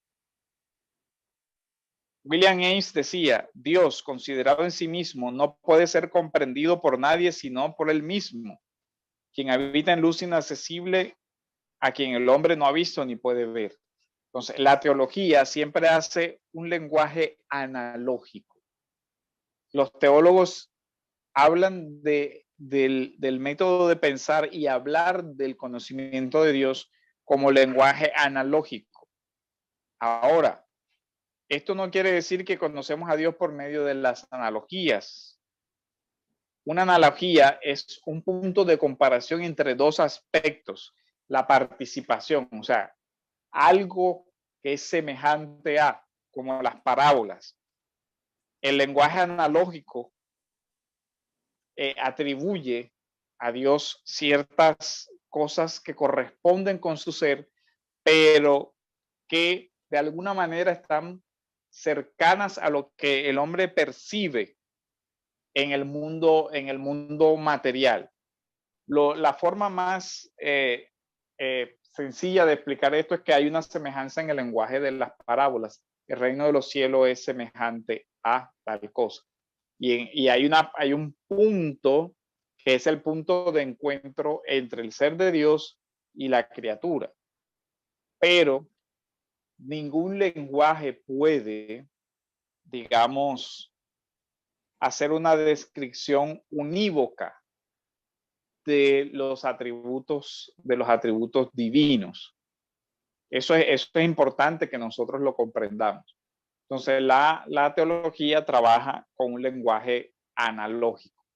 William James decía, Dios, considerado en sí mismo, no puede ser comprendido por nadie sino por él mismo, quien habita en luz inaccesible, a quien el hombre no ha visto ni puede ver. Entonces, la teología siempre hace un lenguaje analógico. Los teólogos hablan del método de pensar y hablar del conocimiento de Dios como lenguaje analógico. Ahora, esto no quiere decir que conocemos a Dios por medio de las analogías. Una analogía es un punto de comparación entre dos aspectos, la participación, o sea, algo que es semejante a, como las parábolas. El lenguaje analógico atribuye a Dios ciertas cosas que corresponden con su ser, pero que de alguna manera están cercanas a lo que el hombre percibe en el mundo material. La forma más sencilla de explicar esto es que hay una semejanza en el lenguaje de las parábolas. El reino de los cielos es semejante a tal cosa. Y hay un punto que es el punto de encuentro entre el ser de Dios y la criatura. Pero ningún lenguaje puede, digamos, hacer una descripción unívoca de los atributos divinos. Eso es importante que nosotros lo comprendamos. Entonces, la teología trabaja con un lenguaje analógico,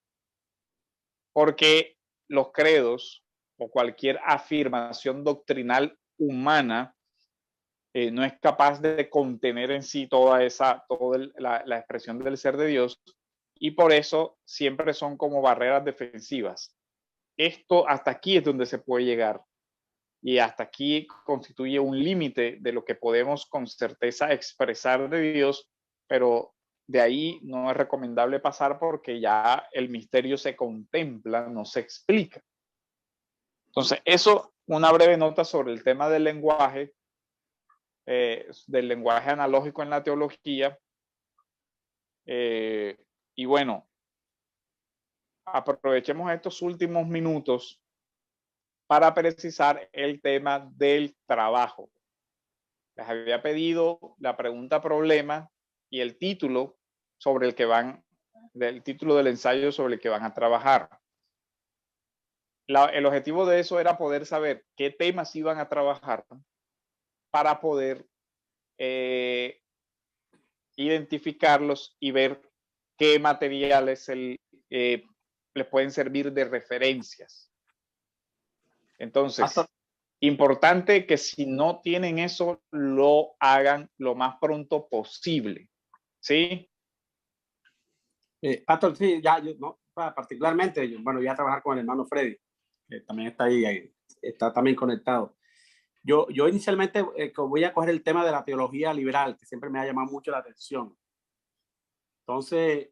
porque los credos o cualquier afirmación doctrinal humana no es capaz de contener en sí toda la expresión del ser de Dios, y por eso siempre son como barreras defensivas. Esto hasta aquí es donde se puede llegar, y hasta aquí constituye un límite de lo que podemos con certeza expresar de Dios, pero de ahí no es recomendable pasar porque ya el misterio se contempla, no se explica. Entonces, eso, una breve nota sobre el tema del lenguaje analógico en la teología. Y bueno, aprovechemos estos últimos minutos para precisar el tema del trabajo. Les había pedido la pregunta problema y el título sobre el que del título del ensayo sobre el que van a trabajar. El objetivo de eso era poder saber qué temas iban a trabajar para poder identificarlos y ver qué materiales les pueden servir de referencias. Entonces, importante que si no tienen eso, lo hagan lo más pronto posible. ¿Sí? Pastor, sí, ya yo, no, particularmente, yo, bueno, voy a trabajar con el hermano Freddy, que también está ahí, está también conectado. Yo inicialmente voy a coger el tema de la teología liberal, que siempre me ha llamado mucho la atención. Entonces,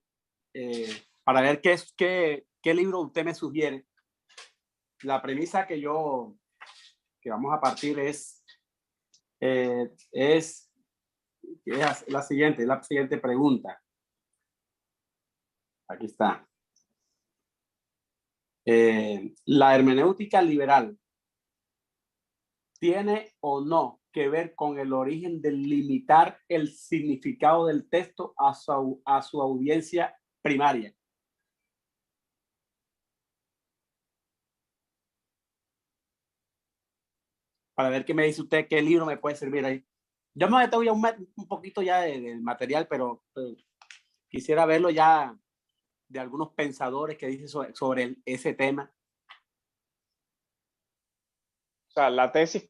para ver qué libro usted me sugiere, la premisa que vamos a partir es la siguiente pregunta. Aquí está. ¿La hermenéutica liberal tiene o no que ver con el origen de limitar el significado del texto a su audiencia primaria? Para ver qué me dice usted, qué libro me puede servir ahí. Yo me voy a un poquito ya del material, pero quisiera verlo ya de algunos pensadores que dicen sobre ese tema. O sea, la tesis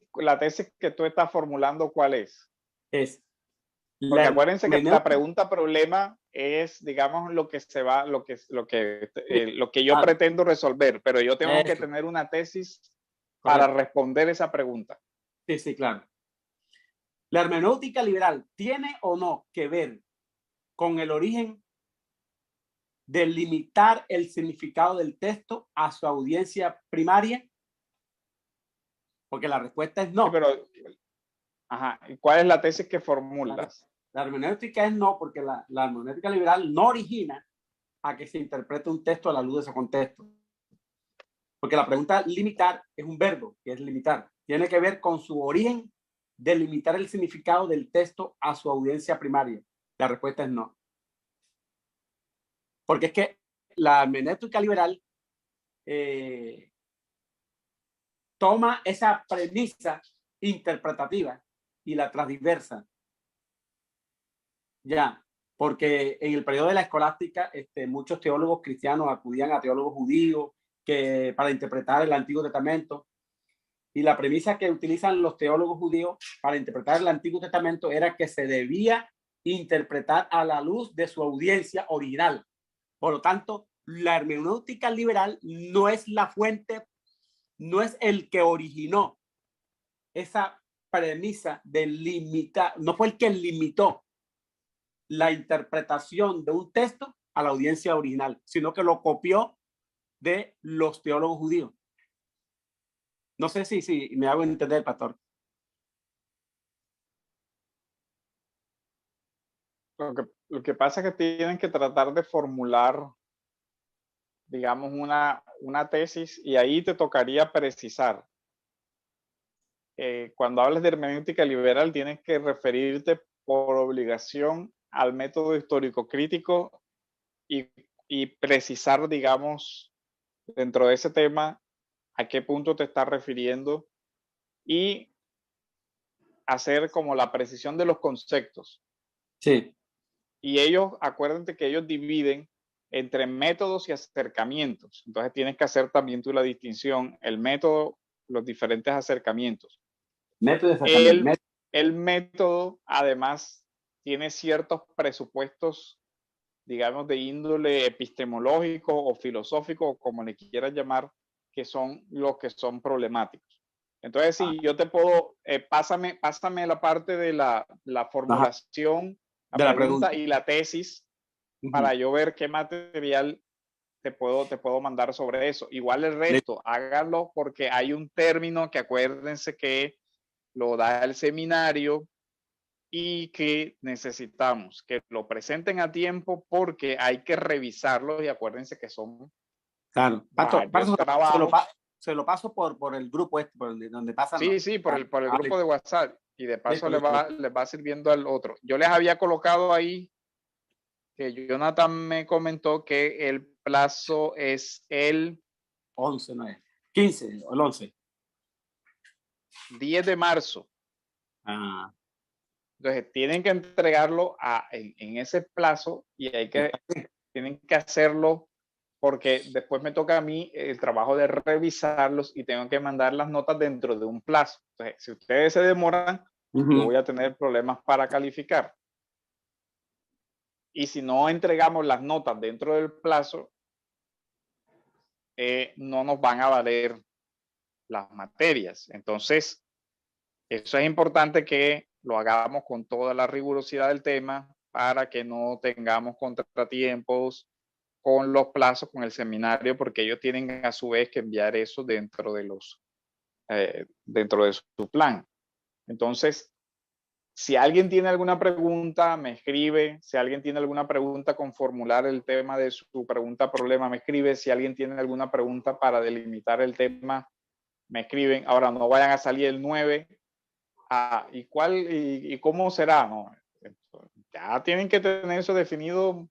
que tú estás formulando, ¿cuál es? Porque acuérdense que la pregunta problema es, digamos, lo que yo pretendo resolver, pero yo tengo que tener una tesis para responder esa pregunta. Sí, sí, claro. ¿La hermenéutica liberal tiene o no que ver con el origen de limitar el significado del texto a su audiencia primaria? Porque la respuesta es no. Sí, pero, ajá, ¿cuál es la tesis que formulas? La hermenéutica es no, porque la hermenéutica liberal no origina a que se interprete un texto a la luz de ese contexto. Porque la pregunta limitar es un verbo, que es limitar. Tiene que ver con su origen de limitar el significado del texto a su audiencia primaria. La respuesta es no. Porque es que la hermenéutica liberal toma esa premisa interpretativa y la transversa. Ya, porque en el periodo de la escolástica, muchos teólogos cristianos acudían a teólogos judíos para interpretar el Antiguo Testamento. Y la premisa que utilizan los teólogos judíos para interpretar el Antiguo Testamento era que se debía interpretar a la luz de su audiencia original. Por lo tanto, la hermenéutica liberal no es la fuente, no es el que originó esa premisa de limitar, no fue el que limitó la interpretación de un texto a la audiencia original, sino que lo copió de los teólogos judíos. No sé si me hago entender, pastor. Lo que pasa es que tienen que tratar de formular, digamos, una tesis, y ahí te tocaría precisar. Cuando hablas de hermenéutica liberal, tienes que referirte por obligación al método histórico crítico y precisar, digamos, dentro de ese tema, a qué punto te estás refiriendo y hacer como la precisión de los conceptos. Sí. Y ellos, acuérdate que ellos dividen entre métodos y acercamientos. Entonces tienes que hacer también tú la distinción, el método, los diferentes acercamientos. El método, además, tiene ciertos presupuestos, digamos, de índole epistemológico o filosófico, como le quieras llamar, que son los que son problemáticos. Entonces, si yo te puedo, pásame la parte de la formulación, la pregunta y la tesis, para yo ver qué material te puedo mandar sobre eso. Igual el resto, háganlo, porque hay un término que acuérdense que lo da el seminario y que necesitamos que lo presenten a tiempo, porque hay que revisarlo, y acuérdense que son claro. Se lo paso por el grupo por donde pasan. Sí, por el grupo de WhatsApp, y de paso les va sirviendo al otro. Yo les había colocado ahí que Jonathan me comentó que el plazo es el 11, no es 15 o el 11. 10 de marzo. Entonces tienen que entregarlo en ese plazo, y hay que tienen que hacerlo porque después me toca a mí el trabajo de revisarlos y tengo que mandar las notas dentro de un plazo. Entonces, si ustedes se demoran, yo voy a tener problemas para calificar. Y si no entregamos las notas dentro del plazo, no nos van a valer las materias. Entonces, eso es importante que lo hagamos con toda la rigurosidad del tema para que no tengamos contratiempos con los plazos, con el seminario, porque ellos tienen a su vez que enviar eso dentro de dentro de su plan. Entonces, si alguien tiene alguna pregunta, me escribe. Si alguien tiene alguna pregunta con formular el tema de su pregunta problema, me escribe. Si alguien tiene alguna pregunta para delimitar el tema, me escriben. Ahora no vayan a salir el 9. ¿Y cuál y cómo será? No, ya tienen que tener eso definido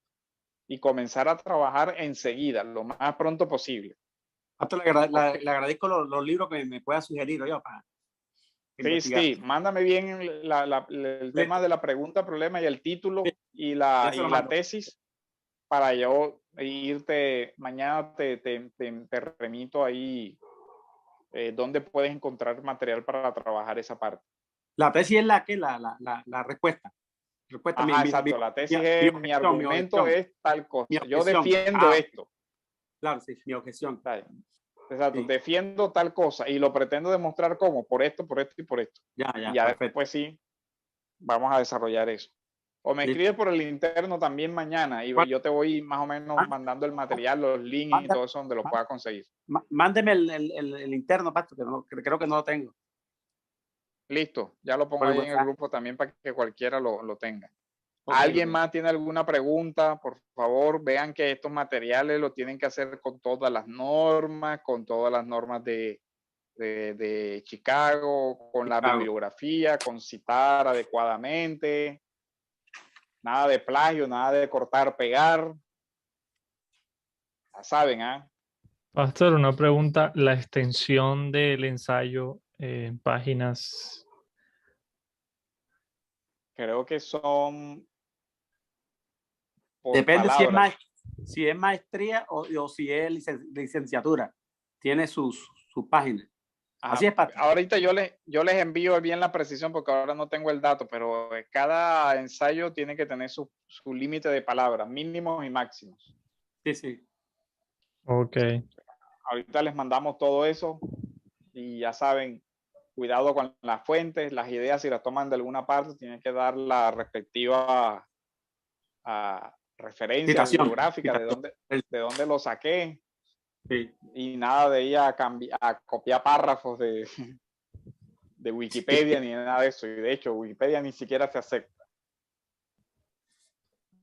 y comenzar a trabajar enseguida, lo más pronto posible. Pastor, le agradezco los libros que me pueda sugerir yo para investigar. Sí, mándame bien el tema de la pregunta, problema y el título y la tesis para yo irte, mañana te remito ahí donde puedes encontrar material para trabajar esa parte. La tesis es la respuesta. Ajá, exacto. La tesis es mi argumento es tal cosa. Yo defiendo esto. Claro, sí, mi objeción. Exacto, sí. Defiendo tal cosa y lo pretendo demostrar cómo, por esto y por esto. Ya después sí, vamos a desarrollar eso. O me escribes por el interno también mañana y yo te voy más o menos mandando el material, los links y todo eso donde lo pueda conseguir. Mándeme el interno, Pastor, que creo que no lo tengo. Listo, ya lo pongo ahí en el grupo también para que cualquiera lo tenga. ¿Alguien más tiene alguna pregunta? Por favor, vean que estos materiales lo tienen que hacer con todas las normas, de Chicago, con la bibliografía, con citar adecuadamente, nada de plagio, nada de cortar, pegar. Ya saben, ¿ah? Pastor, una pregunta, la extensión del ensayo en páginas. Creo que son... Depende si es maestría o si es licenciatura. Tiene sus páginas. Así es, Pastor. Ahorita yo les envío bien la precisión porque ahora no tengo el dato, pero cada ensayo tiene que tener su límite de palabras, mínimos y máximos. Sí. Ok. Ahorita les mandamos todo eso y ya saben, cuidado con las fuentes, las ideas si las toman de alguna parte, tienen que dar la respectiva referencia bibliográfica de dónde lo saqué. Sí. Y nada de ir a copiar párrafos de Wikipedia ni nada de eso. Y de hecho, Wikipedia ni siquiera se acepta.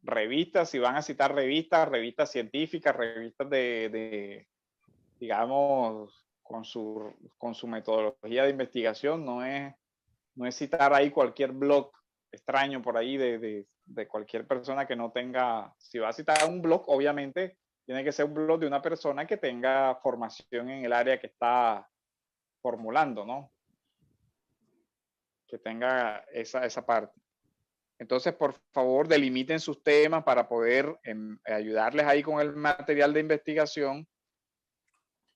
Revistas, si van a citar revistas científicas, revistas digamos, con su metodología de investigación, no es citar ahí cualquier blog extraño por ahí de cualquier persona que no tenga, si va a citar un blog, obviamente, tiene que ser un blog de una persona que tenga formación en el área que está formulando, ¿no? Que tenga esa parte. Entonces, por favor, delimiten sus temas para poder ayudarles ahí con el material de investigación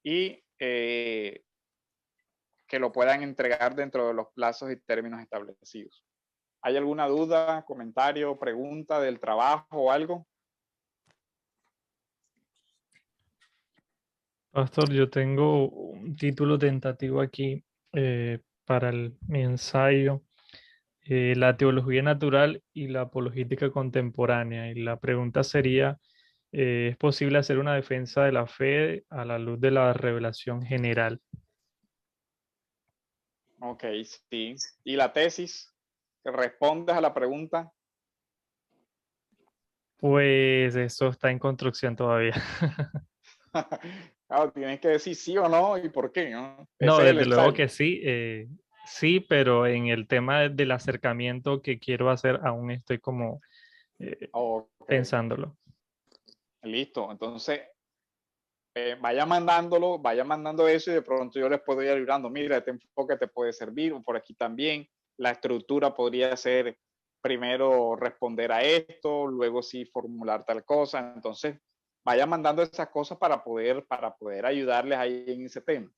y que lo puedan entregar dentro de los plazos y términos establecidos. ¿Hay alguna duda, comentario, pregunta del trabajo o algo? Pastor, yo tengo un título tentativo aquí para mi ensayo, la teología natural y la apologética contemporánea. Y la pregunta sería, ¿es posible hacer una defensa de la fe a la luz de la revelación general? Ok, sí. ¿Y la tesis? ¿Respondes a la pregunta? Pues eso está en construcción todavía. Claro, tienes que decir sí o no y por qué, ¿no? No, desde luego que sí. Sí, pero en el tema del acercamiento que quiero hacer, aún estoy como pensándolo. Listo. Entonces, vaya mandando eso y de pronto yo les puedo ir ayudando. Mira, este enfoque te puede servir, por aquí también. La estructura podría ser primero responder a esto, luego sí formular tal cosa. Entonces, vaya mandando esas cosas para poder ayudarles ahí en ese tema.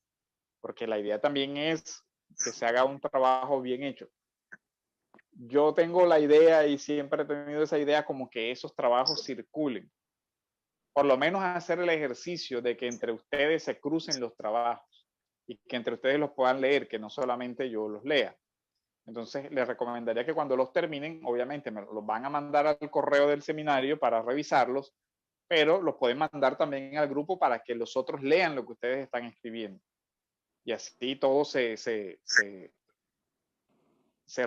Porque la idea también es que se haga un trabajo bien hecho. Yo tengo la idea y siempre he tenido esa idea como que esos trabajos circulen. Por lo menos hacer el ejercicio de que entre ustedes se crucen los trabajos y que entre ustedes los puedan leer, que no solamente yo los lea. Entonces, les recomendaría que cuando los terminen, obviamente me los van a mandar al correo del seminario para revisarlos, pero los pueden mandar también al grupo para que los otros lean lo que ustedes están escribiendo. Y así todos se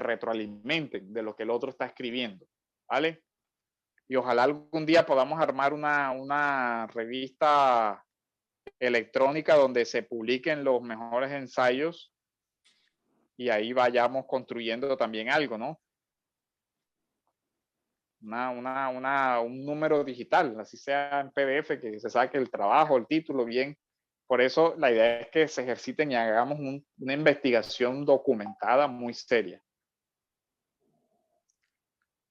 retroalimenten de lo que el otro está escribiendo, ¿vale? Y ojalá algún día podamos armar una revista electrónica donde se publiquen los mejores ensayos y ahí vayamos construyendo también algo, ¿no? Un número digital, así sea en PDF, que se saque el trabajo, el título bien. Por eso la idea es que se ejerciten y hagamos una investigación documentada muy seria.